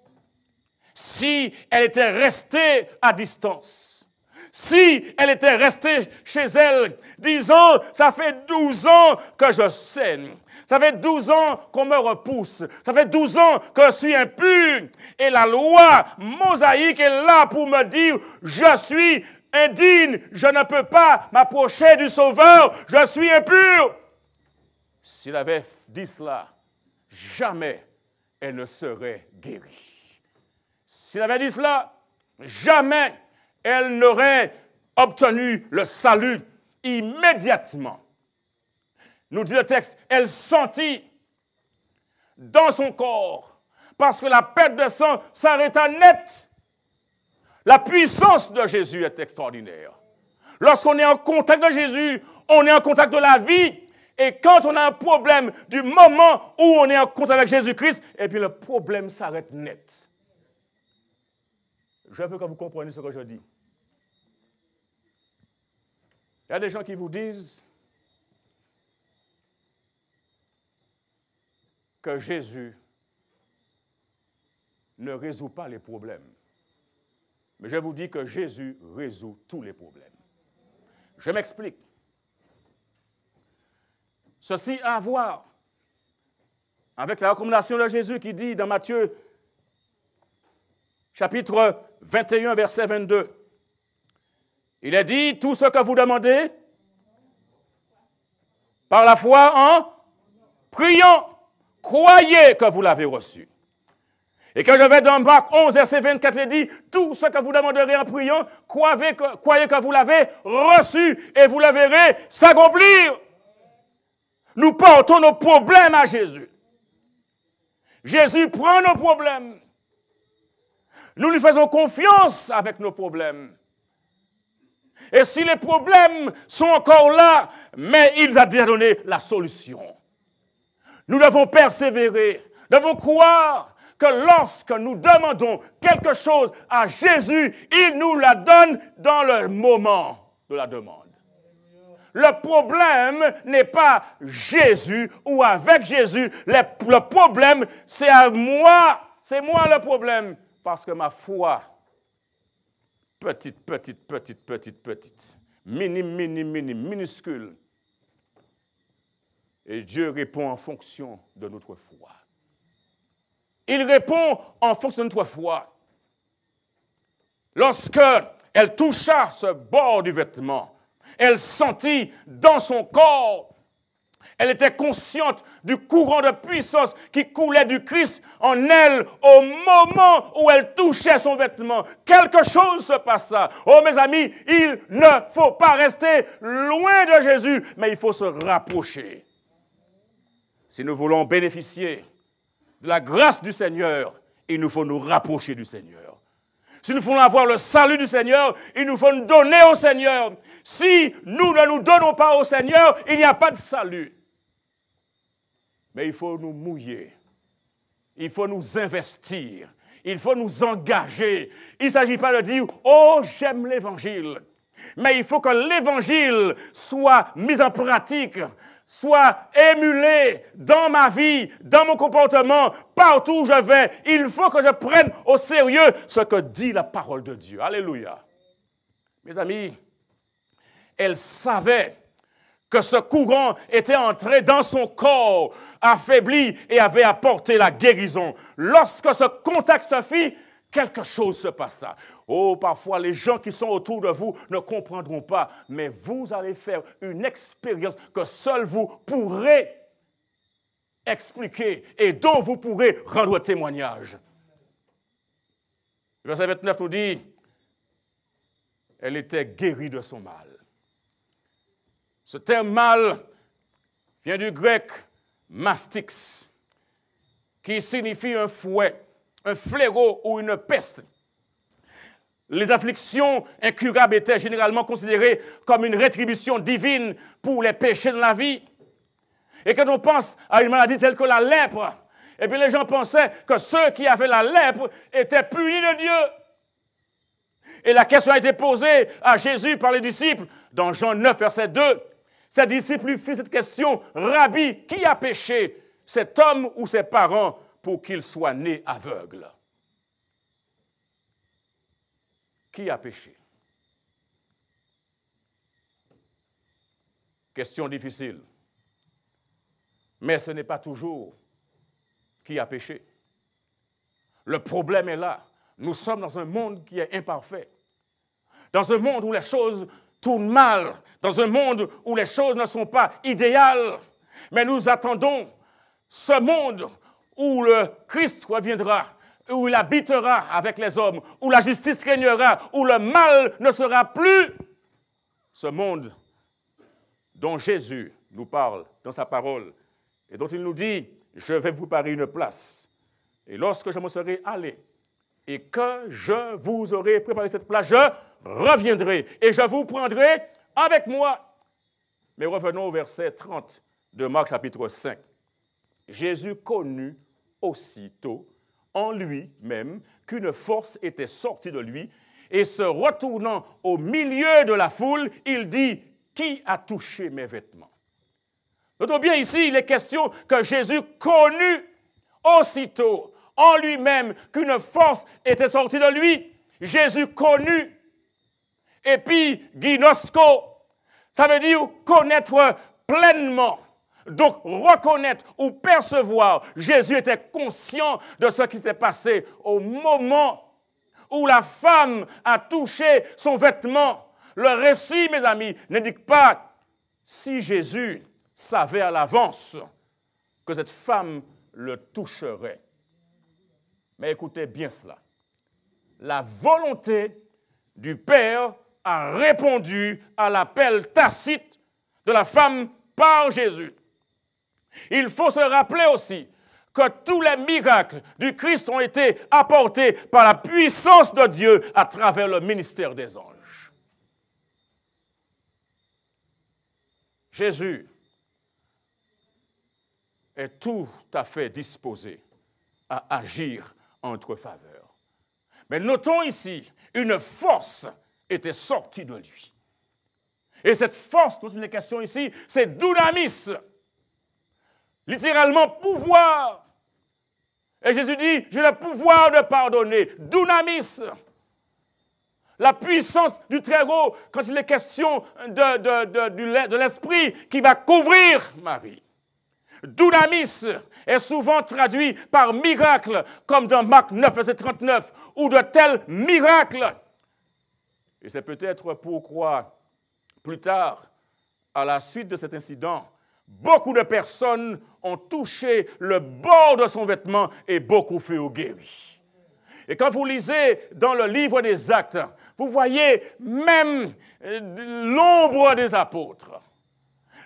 Si elle était restée à distance, si elle était restée chez elle, disant, ça fait 12 ans que je saigne, ça fait 12 ans qu'on me repousse, ça fait 12 ans que je suis impur, et la loi mosaïque est là pour me dire, je suis indigne, je ne peux pas m'approcher du Sauveur, je suis impur. S'il avait dit cela, jamais elle ne serait guérie. S'il avait dit cela, jamais elle n'aurait obtenu le salut immédiatement. Nous dit le texte, elle sentit dans son corps, parce que la perte de sang s'arrêta net. La puissance de Jésus est extraordinaire. Lorsqu'on est en contact de Jésus, on est en contact de la vie. Et quand on a un problème, du moment où on est en contact avec Jésus-Christ, et puis le problème s'arrête net. Je veux que vous compreniez ce que je dis. Il y a des gens qui vous disent que Jésus ne résout pas les problèmes. Mais je vous dis que Jésus résout tous les problèmes. Je m'explique. Ceci a à voir avec la recommandation de Jésus qui dit dans Matthieu, chapitre 21, verset 22. Il est dit, tout ce que vous demandez, par la foi en priant, croyez que vous l'avez reçu. Et quand je vais dans Marc 11, verset 24, il dit, tout ce que vous demanderez en priant, croyez que vous l'avez reçu et vous le verrez s'accomplir. Nous portons nos problèmes à Jésus. Jésus prend nos problèmes. Nous lui faisons confiance avec nos problèmes. Et si les problèmes sont encore là, mais il a déjà donné la solution. Nous devons persévérer, devons croire que lorsque nous demandons quelque chose à Jésus, il nous la donne dans le moment de la demande. Le problème n'est pas Jésus ou avec Jésus. Le problème, c'est à moi. C'est moi le problème. Parce que ma foi, petite, minuscule. Et Dieu répond en fonction de notre foi. Il répond en fonction de notre foi. Lorsque elle toucha ce bord du vêtement, elle sentit dans son corps, elle était consciente du courant de puissance qui coulait du Christ en elle au moment où elle touchait son vêtement. Quelque chose se passa. Oh mes amis, il ne faut pas rester loin de Jésus, mais il faut se rapprocher. Si nous voulons bénéficier de la grâce du Seigneur, il nous faut nous rapprocher du Seigneur. Si nous voulons avoir le salut du Seigneur, il nous faut nous donner au Seigneur. Si nous ne nous donnons pas au Seigneur, il n'y a pas de salut. Mais il faut nous mouiller. Il faut nous investir. Il faut nous engager. Il ne s'agit pas de dire « Oh, j'aime l'Évangile ». Mais il faut que l'Évangile soit mis en pratique, soit émulé dans ma vie, dans mon comportement, partout où je vais. Il faut que je prenne au sérieux ce que dit la parole de Dieu. Alléluia. Mes amis, elle savait que ce courant était entré dans son corps, affaibli et avait apporté la guérison. Lorsque ce contact se fit, quelque chose se passa. Oh, parfois, les gens qui sont autour de vous ne comprendront pas, mais vous allez faire une expérience que seul vous pourrez expliquer et dont vous pourrez rendre témoignage. Le verset 29 nous dit, elle était guérie de son mal. Ce terme mal vient du grec mastix, qui signifie un fouet, un fléau ou une peste. Les afflictions incurables étaient généralement considérées comme une rétribution divine pour les péchés de la vie. Et quand on pense à une maladie telle que la lèpre, et puis les gens pensaient que ceux qui avaient la lèpre étaient punis de Dieu. Et la question a été posée à Jésus par les disciples dans Jean 9, verset 2. Ses disciples lui firent cette question, « Rabbi, qui a péché, cet homme ou ses parents, pour qu'il soit né aveugle ?» Qui a péché? Question difficile. Mais ce n'est pas toujours qui a péché. Le problème est là. Nous sommes dans un monde qui est imparfait. Dans un monde où les choses tournent mal. Dans un monde où les choses ne sont pas idéales. Mais nous attendons ce monde où le Christ reviendra, où il habitera avec les hommes, où la justice régnera, où le mal ne sera plus. Ce monde dont Jésus nous parle dans sa parole et dont il nous dit, je vais vous préparer une place. Et lorsque je me serai allé et que je vous aurai préparé cette place, je reviendrai et je vous prendrai avec moi. Mais revenons au verset 30 de Marc chapitre 5. Jésus connut aussitôt en lui-même qu'une force était sortie de lui et se retournant au milieu de la foule, il dit, « Qui a touché mes vêtements ?» Notons bien ici, il est question que Jésus connut aussitôt en lui-même qu'une force était sortie de lui. Jésus connut. Et puis, ginosko, ça veut dire connaître pleinement. Donc, reconnaître ou percevoir, Jésus était conscient de ce qui s'était passé au moment où la femme a touché son vêtement. Le récit, mes amis, n'indique pas si Jésus savait à l'avance que cette femme le toucherait. Mais écoutez bien cela. La volonté du Père a répondu à l'appel tacite de la femme par Jésus. Il faut se rappeler aussi que tous les miracles du Christ ont été apportés par la puissance de Dieu à travers le ministère des anges. Jésus est tout à fait disposé à agir en notre faveur. Mais notons ici, une force était sortie de lui. Et cette force dont il est question ici, c'est dunamis. Littéralement, pouvoir. Et Jésus dit, j'ai le pouvoir de pardonner. Dunamis. La puissance du Très-Haut, quand il est question de l'Esprit qui va couvrir Marie. Dunamis est souvent traduit par miracle, comme dans Marc 9, verset 39, ou de tels miracles. Et c'est peut-être pourquoi, plus tard, à la suite de cet incident, beaucoup de personnes ont touché le bord de son vêtement et beaucoup furent guéris. Et quand vous lisez dans le livre des Actes, vous voyez même l'ombre des apôtres.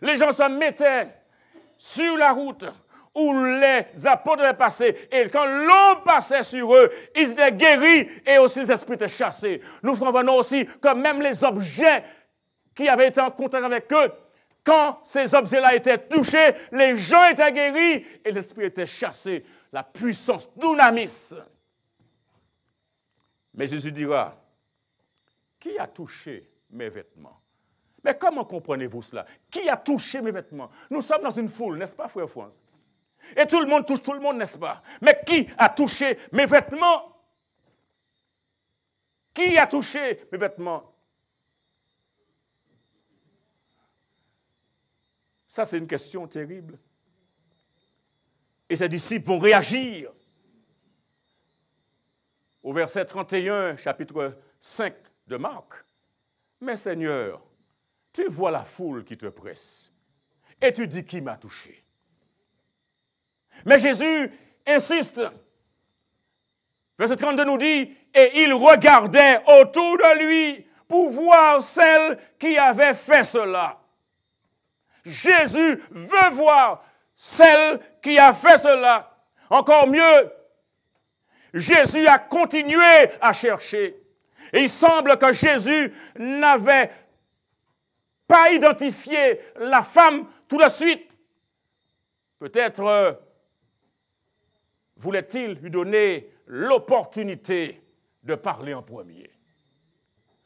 Les gens se mettaient sur la route où les apôtres avaient passé. Et quand l'ombre passait sur eux, ils étaient guéris et aussi les esprits étaient chassés. Nous comprenons aussi que même les objets qui avaient été en contact avec eux, quand ces objets-là étaient touchés, les gens étaient guéris et l'esprit était chassé. La puissance dunamis. Mais Jésus dira, qui a touché mes vêtements? Mais comment comprenez-vous cela? Qui a touché mes vêtements? Nous sommes dans une foule, n'est-ce pas, frère France? Et tout le monde touche tout le monde, n'est-ce pas? Mais qui a touché mes vêtements? Qui a touché mes vêtements? Ça, c'est une question terrible. Et ses disciples vont réagir. Au verset 31, chapitre 5 de Marc. Mais Seigneur, tu vois la foule qui te presse. Et tu dis qui m'a touché. Mais Jésus insiste. Verset 32 nous dit, et il regardait autour de lui pour voir celle qui avait fait cela. Jésus veut voir celle qui a fait cela. Encore mieux, Jésus a continué à chercher. Et il semble que Jésus n'avait pas identifié la femme tout de suite. Peut-être voulait-il lui donner l'opportunité de parler en premier.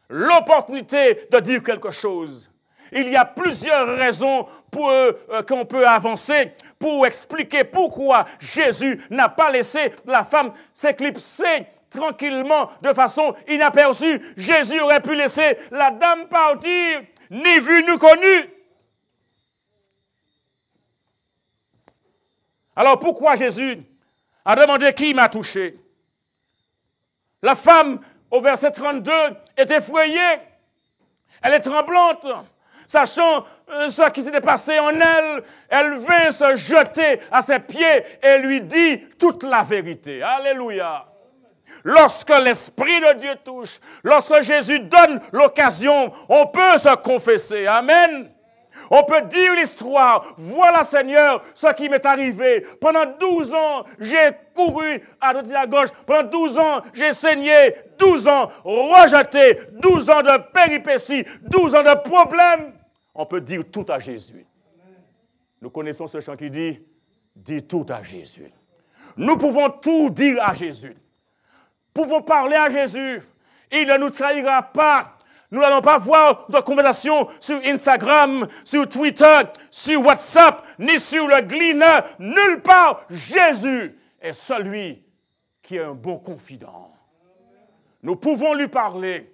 L'opportunité de dire quelque chose. Il y a plusieurs raisons qu'on peut avancer pour expliquer pourquoi Jésus n'a pas laissé la femme s'éclipser tranquillement de façon inaperçue. Jésus aurait pu laisser la dame partir, ni vue ni connue. Alors pourquoi Jésus a demandé qui m'a touché? La femme, au verset 32, est effrayée. Elle est tremblante. Sachant ce qui s'était passé en elle, elle vint se jeter à ses pieds et lui dit toute la vérité. Alléluia. Lorsque l'Esprit de Dieu touche, lorsque Jésus donne l'occasion, on peut se confesser. Amen. On peut dire l'histoire. Voilà, Seigneur, ce qui m'est arrivé. Pendant 12 ans, j'ai couru à droite et à gauche. Pendant 12 ans, j'ai saigné. 12 ans rejeté. 12 ans de péripéties. 12 ans de problèmes. On peut dire tout à Jésus. Nous connaissons ce chant qui dit « Dis tout à Jésus ». Nous pouvons tout dire à Jésus. Nous pouvons parler à Jésus. Il ne nous trahira pas. Nous n'allons pas voir de conversation sur Instagram, sur Twitter, sur WhatsApp, ni sur le Gleaner. Nulle part, Jésus est celui qui est un bon confident. Nous pouvons lui parler.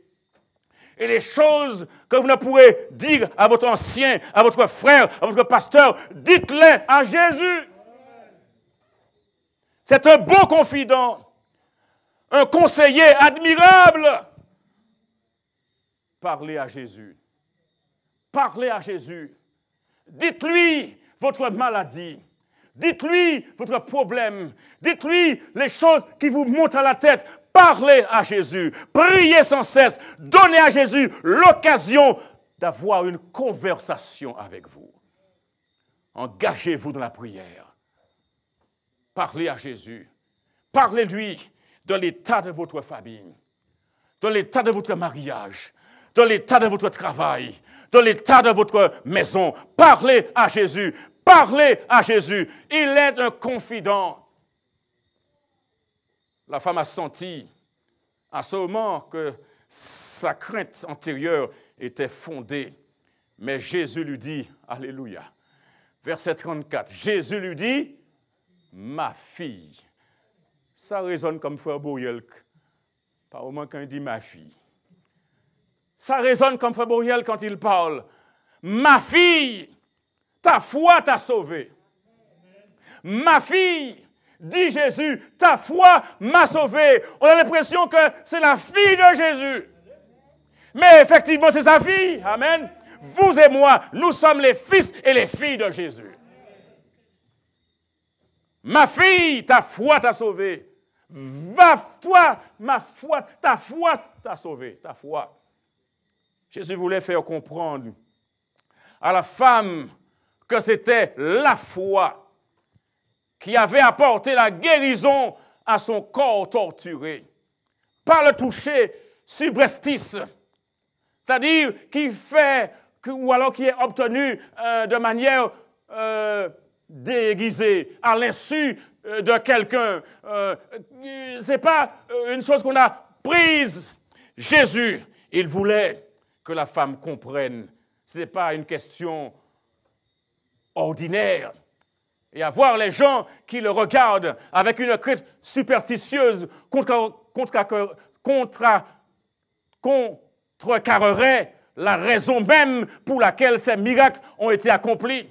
Et les choses que vous ne pourrez dire à votre ancien, à votre frère, à votre pasteur, dites-les à Jésus. C'est un bon confident, un conseiller admirable. Parlez à Jésus. Parlez à Jésus. Dites-lui votre maladie. Dites-lui votre problème. Dites-lui les choses qui vous montent à la tête. Parlez à Jésus. Priez sans cesse. Donnez à Jésus l'occasion d'avoir une conversation avec vous. Engagez-vous dans la prière. Parlez à Jésus. Parlez-lui de l'état de votre famille, de l'état de votre mariage, de l'état de votre travail, de l'état de votre maison. Parlez à Jésus. Parlez à Jésus. Il est un confident. La femme a senti à ce moment que sa crainte antérieure était fondée. Mais Jésus lui dit, alléluia, verset 34, Jésus lui dit, ma fille. Ça résonne comme Frère Bouriel, par moment quand il dit ma fille. Ça résonne comme Frère Bouriel quand il parle. Ma fille, ta foi t'a sauvée. Ma fille, dit Jésus, ta foi m'a sauvé. On a l'impression que c'est la fille de Jésus. Mais effectivement, c'est sa fille. Amen. Vous et moi, nous sommes les fils et les filles de Jésus. Ma fille, ta foi t'a sauvé. Va, toi, ma foi, ta foi t'a sauvé. Ta foi. Jésus voulait faire comprendre à la femme que c'était la foi qui avait apporté la guérison à son corps torturé. Par le toucher subreptice, c'est-à-dire qui fait, ou alors qui est obtenu de manière déguisée, à l'insu de quelqu'un. Ce n'est pas une chose qu'on a prise. Jésus, il voulait que la femme comprenne. Ce n'est pas une question ordinaire. Et à voir les gens qui le regardent avec une crainte superstitieuse contrecarrerait la raison même pour laquelle ces miracles ont été accomplis.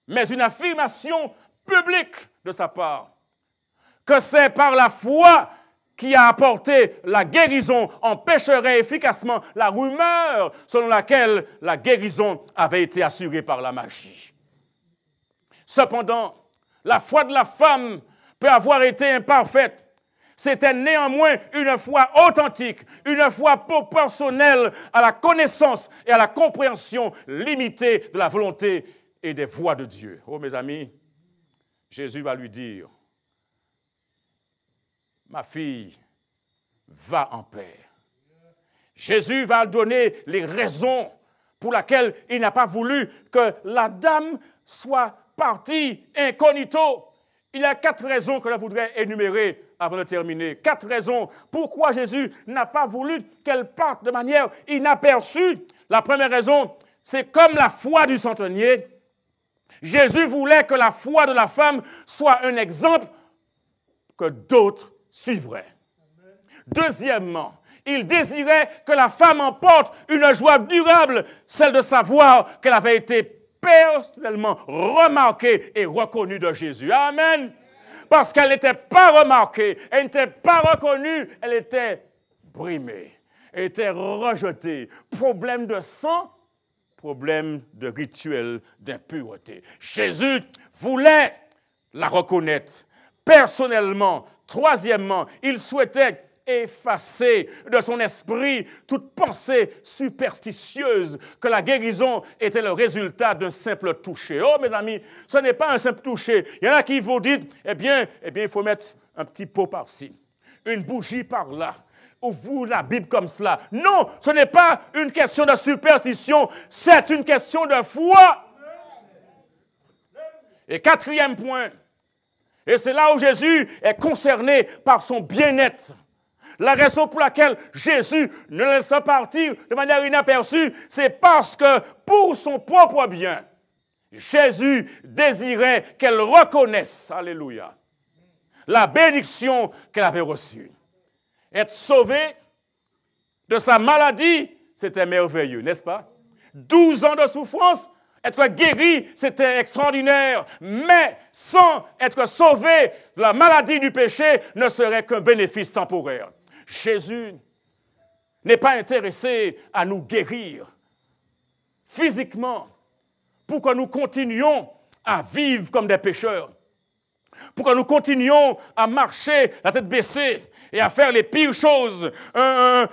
Mais une affirmation publique de sa part, que c'est par la foi qui a apporté la guérison, empêcherait efficacement la rumeur selon laquelle la guérison avait été assurée par la magie. Cependant, La foi de la femme peut avoir été imparfaite. C'était néanmoins une foi authentique, une foi proportionnelle à la connaissance et à la compréhension limitée de la volonté et des voies de Dieu. Oh mes amis, Jésus va lui dire, ma fille, va en paix. Jésus va donner les raisons pour lesquelles il n'a pas voulu que la dame soit partie incognito. Il y a 4 raisons que je voudrais énumérer avant de terminer. 4 raisons pourquoi Jésus n'a pas voulu qu'elle parte de manière inaperçue. La première raison, c'est comme la foi du centenier. Jésus voulait que la foi de la femme soit un exemple que d'autres suivraient. Deuxièmement, il désirait que la femme emporte une joie durable, celle de savoir qu'elle avait été personnellement remarquée et reconnue de Jésus. Amen. Parce qu'elle n'était pas remarquée, elle n'était pas reconnue, elle était brimée, elle était rejetée. Problème de sang, problème de rituel d'impureté. Jésus voulait la reconnaître personnellement. Troisièmement, il souhaitait effacer de son esprit toute pensée superstitieuse que la guérison était le résultat d'un simple toucher. Oh mes amis, ce n'est pas un simple toucher. Il y en a qui vous disent, eh bien, il faut mettre un petit pot par-ci, une bougie par-là. Ouvre la Bible comme cela. Non, ce n'est pas une question de superstition, c'est une question de foi. Et 4e point, et c'est là où Jésus est concerné par son bien-être. La raison pour laquelle Jésus ne laisse pas partir de manière inaperçue, c'est parce que pour son propre bien, Jésus désirait qu'elle reconnaisse, alléluia, la bénédiction qu'elle avait reçue. Être sauvée de sa maladie, c'était merveilleux, n'est-ce pas? 12 ans de souffrance, être guéri, c'était extraordinaire. Mais sans être sauvé de la maladie du péché, ne serait qu'un bénéfice temporaire. Jésus n'est pas intéressé à nous guérir physiquement pour que nous continuions à vivre comme des pécheurs, pour que nous continuions à marcher la tête baissée et à faire les pires choses. Un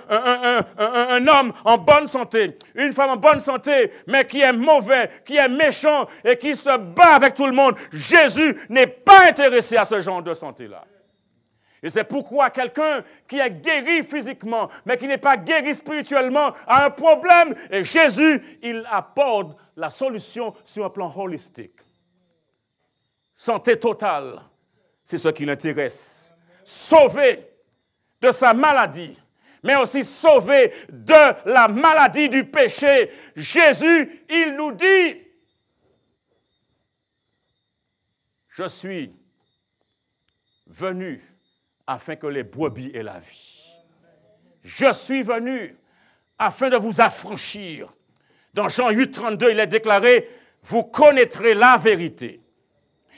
homme en bonne santé, une femme en bonne santé, mais qui est mauvais, qui est méchant et qui se bat avec tout le monde. Jésus n'est pas intéressé à ce genre de santé-là. Et c'est pourquoi quelqu'un qui est guéri physiquement, mais qui n'est pas guéri spirituellement, a un problème. Et Jésus, il apporte la solution sur un plan holistique. Santé totale, c'est ce qui l'intéresse. Sauvé de sa maladie, mais aussi sauvé de la maladie du péché. Jésus, il nous dit, je suis venu afin que les brebis aient la vie. Je suis venu afin de vous affranchir. Dans Jean 8, 32, il est déclaré, vous connaîtrez la vérité.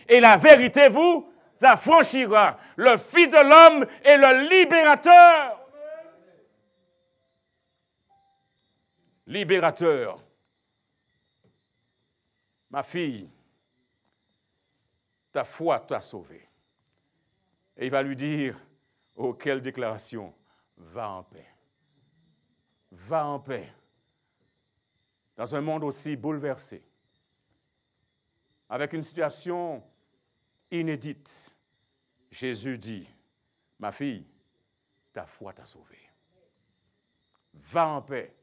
Et la vérité vous affranchira. Le Fils de l'homme est le libérateur. Libérateur. Ma fille, ta foi t'a sauvée. Et il va lui dire, oh, quelle déclaration, va en paix. Va en paix. Dans un monde aussi bouleversé, avec une situation inédite, Jésus dit, ma fille, ta foi t'a sauvée. Va en paix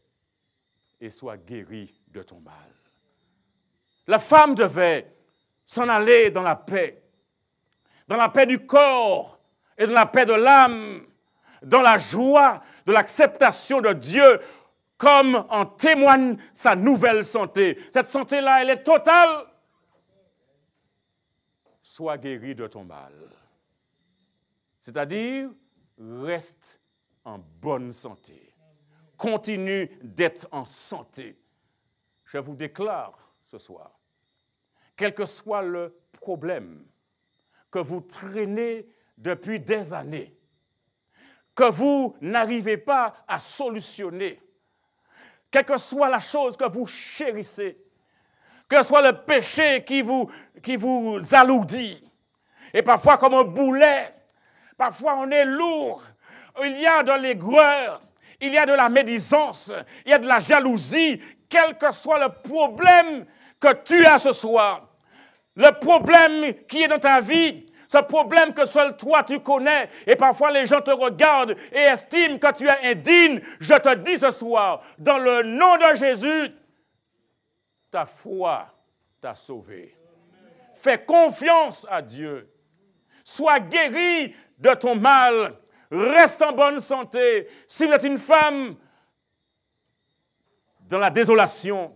et sois guérie de ton mal. La femme devait s'en aller dans la paix du corps et dans la paix de l'âme, dans la joie de l'acceptation de Dieu, comme en témoigne sa nouvelle santé. Cette santé-là, elle est totale. Sois guéri de ton mal. C'est-à-dire, reste en bonne santé. Continue d'être en santé. Je vous déclare ce soir, quel que soit le problème que vous traînez depuis des années, que vous n'arrivez pas à solutionner, quelle que soit la chose que vous chérissez, que ce soit le péché qui vous alourdit, Et parfois comme un boulet. Parfois on est lourd. Il y a de l'aigreur. Il y a de la médisance. Il y a de la jalousie. Quel que soit le problème que tu as ce soir. Le problème qui est dans ta vie. Ce problème que seul toi tu connais. Et parfois les gens te regardent et estiment que tu es indigne. Je te dis ce soir, dans le nom de Jésus, ta foi t'a sauvé. Fais confiance à Dieu. Sois guéri de ton mal. Reste en bonne santé. Si vous êtes une femme dans la désolation,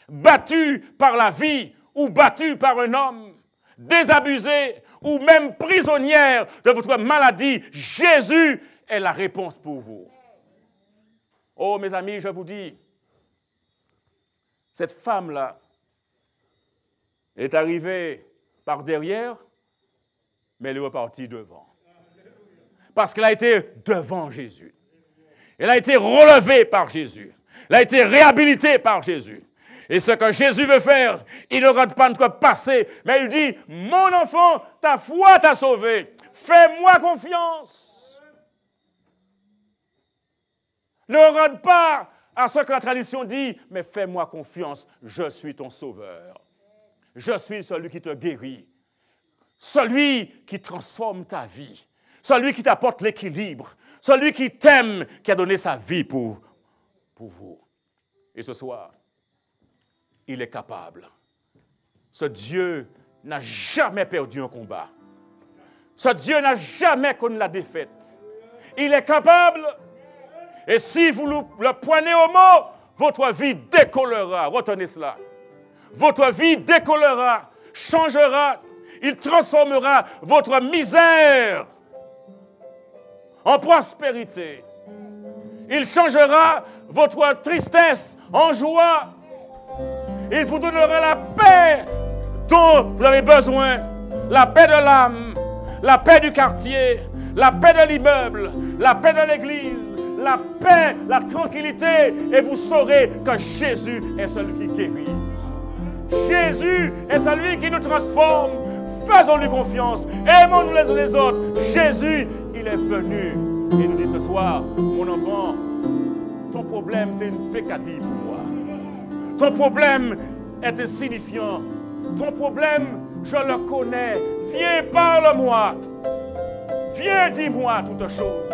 battue par la vie ou battue par un homme, désabusée ou même prisonnière de votre maladie, Jésus est la réponse pour vous. Oh mes amis, je vous dis, cette femme-là est arrivée par derrière, mais elle est repartie devant. Parce qu'elle a été devant Jésus. Elle a été relevée par Jésus. Elle a été réhabilitée par Jésus. Et ce que Jésus veut faire, il ne regarde pas notre passé, mais il dit, mon enfant, ta foi t'a sauvé. Fais-moi confiance. Ne regarde pas à ce que la tradition dit, mais fais-moi confiance, je suis ton sauveur. Je suis celui qui te guérit, celui qui transforme ta vie, celui qui t'apporte l'équilibre, celui qui t'aime, qui a donné sa vie pour vous. Et ce soir, il est capable. Ce Dieu n'a jamais perdu un combat. Ce Dieu n'a jamais connu la défaite. Il est capable. Et si vous le poignez au mot, votre vie décollera. Retenez cela. Votre vie décollera, changera. Il transformera votre misère en prospérité. Il changera votre tristesse en joie. Il vous donnera la paix dont vous avez besoin. La paix de l'âme, la paix du quartier, la paix de l'immeuble, la paix de l'église, la paix, la tranquillité. Et vous saurez que Jésus est celui qui guérit. Jésus est celui qui nous transforme. Faisons-lui confiance. Aimons-nous les uns les autres. Jésus, il est venu. Et il nous dit ce soir, mon enfant, ton problème, c'est une peccadille pour moi. Ton problème est insignifiant. Ton problème, je le connais. Viens, parle-moi. Viens, dis-moi toutes choses.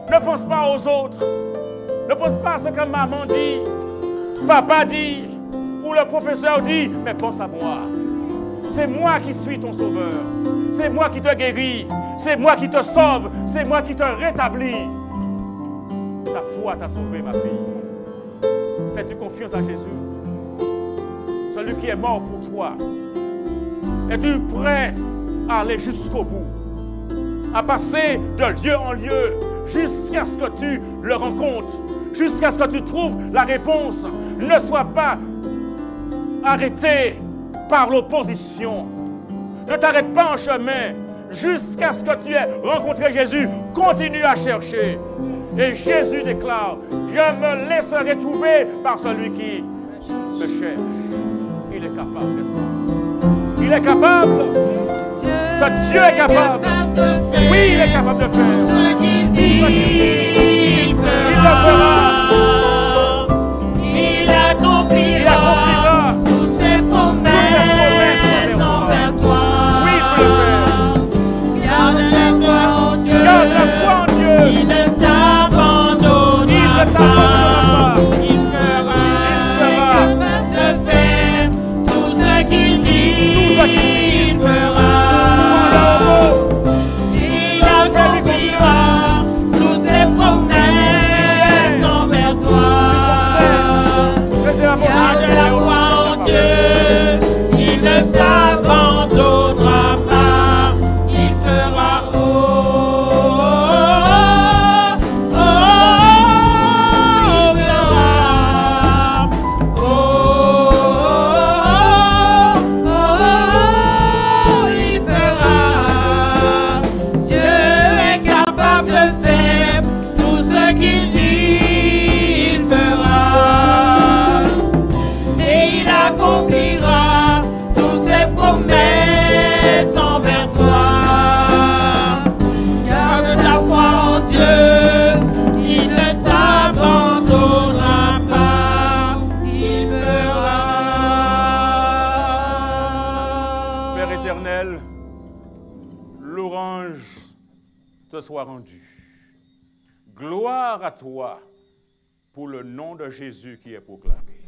Ne pense pas aux autres. Ne pense pas à ce que maman dit, papa dit, ou le professeur dit, mais pense à moi. C'est moi qui suis ton sauveur. C'est moi qui te guéris. C'est moi qui te sauve. C'est moi qui te rétablis. Ta foi t'a sauvé, ma fille. Fais-tu confiance à Jésus? Celui qui est mort pour toi. Es-tu prêt à aller jusqu'au bout? À passer de lieu en lieu jusqu'à ce que tu le rencontres, jusqu'à ce que tu trouves la réponse. Ne sois pas arrêté par l'opposition. Ne t'arrête pas en chemin jusqu'à ce que tu aies rencontré Jésus. Continue à chercher. Et Jésus déclare, je me laisserai trouver par celui qui me cherche. Il est capable, n'est-ce pas? Il est capable. Ce Dieu est capable. Oui, il est capable de faire. Ce qu'il dit, il fera. Il accomplira toutes ses promesses envers toi. Oui, il peut le faire. Garde la foi en Dieu. Garde la foi en Dieu. Il ne t'abandonnera pas. Il fera. Capable de faire tout ce qu'il dit. Il fera. Il accomplira toutes ses promesses envers toi. Père éternel, l'orange te soit rendue. Gloire à toi pour le nom de Jésus qui est proclamé.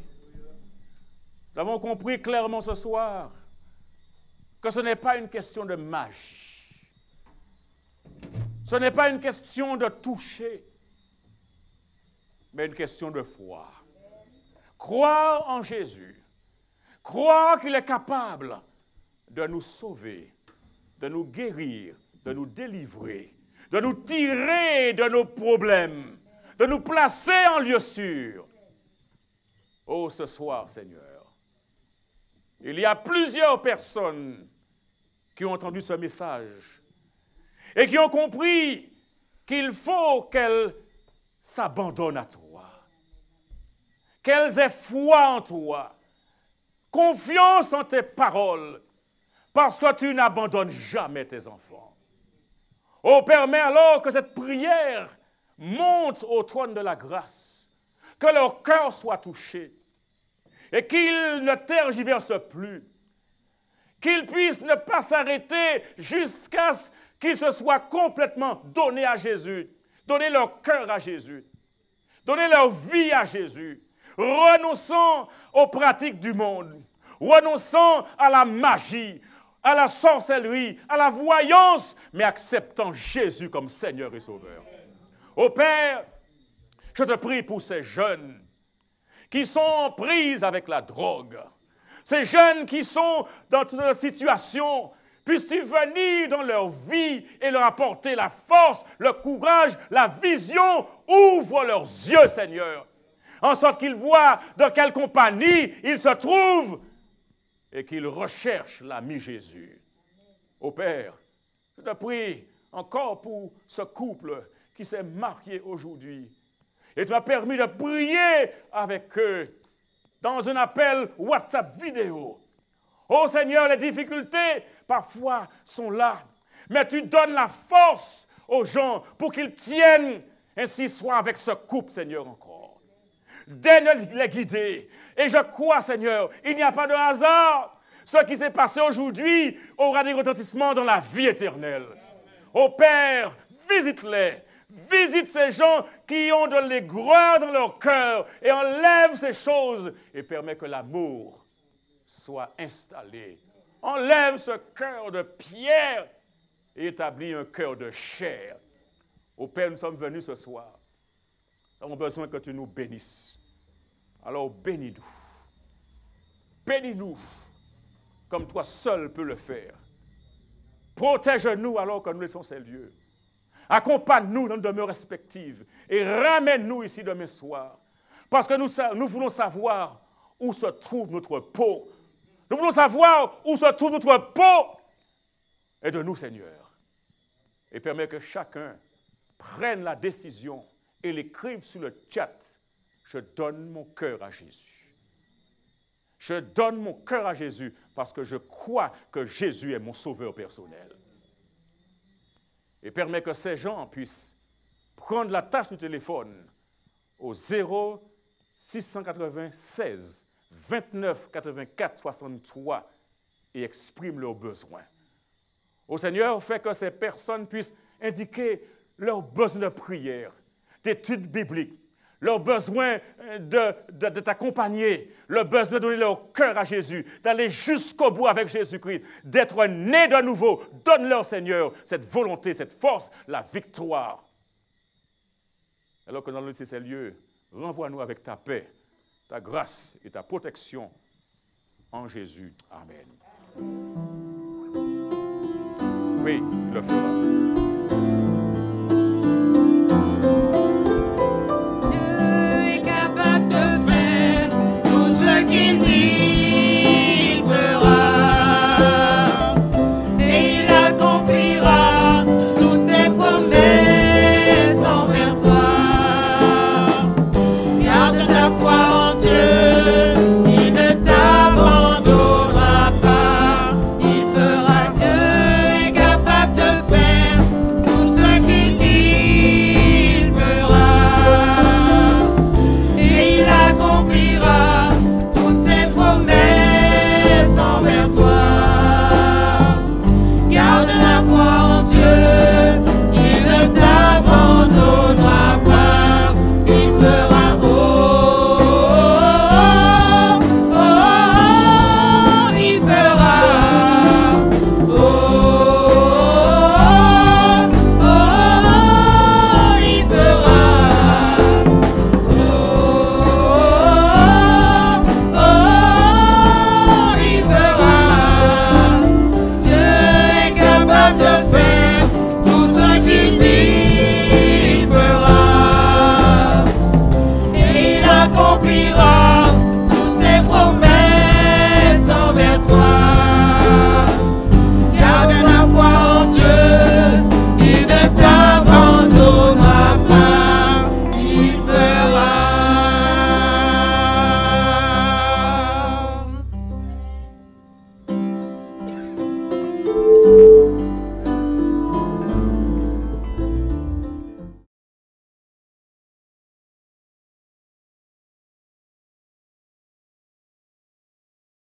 Nous avons compris clairement ce soir que ce n'est pas une question de magie. Ce n'est pas une question de toucher, mais une question de foi. Croire en Jésus, croire qu'il est capable de nous sauver, de nous guérir, de nous délivrer, de nous tirer de nos problèmes, de nous placer en lieu sûr. Oh, ce soir, Seigneur, il y a plusieurs personnes qui ont entendu ce message et qui ont compris qu'il faut qu'elles s'abandonnent à toi, qu'elles aient foi en toi, confiance en tes paroles, parce que tu n'abandonnes jamais tes enfants. Oh, permets alors que cette prière monte au trône de la grâce, que leur cœur soit touché et qu'ils ne tergiversent plus, qu'ils puissent ne pas s'arrêter jusqu'à ce qu'ils se soient complètement donnés à Jésus, donner leur cœur à Jésus, donner leur vie à Jésus, renonçant aux pratiques du monde, renonçant à la magie, à la sorcellerie, à la voyance, mais acceptant Jésus comme Seigneur et Sauveur. Ô Père, je te prie pour ces jeunes qui sont en prise avec la drogue, ces jeunes qui sont dans toute cette situation. Puisses-tu venir dans leur vie et leur apporter la force, le courage, la vision. Ouvre leurs yeux, Seigneur, en sorte qu'ils voient dans quelle compagnie ils se trouvent et qu'ils recherchent l'ami Jésus. Ô Père, je te prie encore pour ce couple qui s'est marié aujourd'hui. Et tu m'as permis de prier avec eux dans un appel WhatsApp vidéo. Oh Seigneur, les difficultés parfois sont là, mais tu donnes la force aux gens pour qu'ils tiennent, ainsi soit avec ce couple, Seigneur, encore. Donne les guider. Et je crois, Seigneur, il n'y a pas de hasard. Ce qui s'est passé aujourd'hui aura des retentissements dans la vie éternelle. Ô Père, visite-les. Visite ces gens qui ont de l'aigreur dans leur cœur et enlève ces choses et permet que l'amour soit installé. Enlève ce cœur de pierre et établis un cœur de chair. Ô Père, nous sommes venus ce soir. Nous avons besoin que tu nous bénisses. Alors bénis-nous. Bénis-nous comme toi seul peux le faire. Protège-nous alors que nous laissons ces lieux. Accompagne-nous dans nos demeures respectives et ramène-nous ici demain soir. Parce que nous voulons savoir où se trouve notre peau. Nous voulons savoir où se trouve notre peau. Aide-nous, Seigneur. Et permets que chacun prenne la décision et l'écrive sur le chat. Je donne mon cœur à Jésus. Je donne mon cœur à Jésus parce que je crois que Jésus est mon sauveur personnel. Et permet que ces gens puissent prendre la tâche du téléphone au 0696 29 84 63 et expriment leurs besoins. Au Seigneur, fait que ces personnes puissent indiquer leurs besoins de prière, d'études bibliques, leurs besoins de t'accompagner, leur besoin de donner leur cœur à Jésus, d'aller jusqu'au bout avec Jésus-Christ, d'être nés de nouveau. Donne-leur, Seigneur, cette volonté, cette force, la victoire. Alors que dans ces lieux, renvoie-nous avec ta paix, ta grâce et ta protection en Jésus. Amen. Oui, il le fera.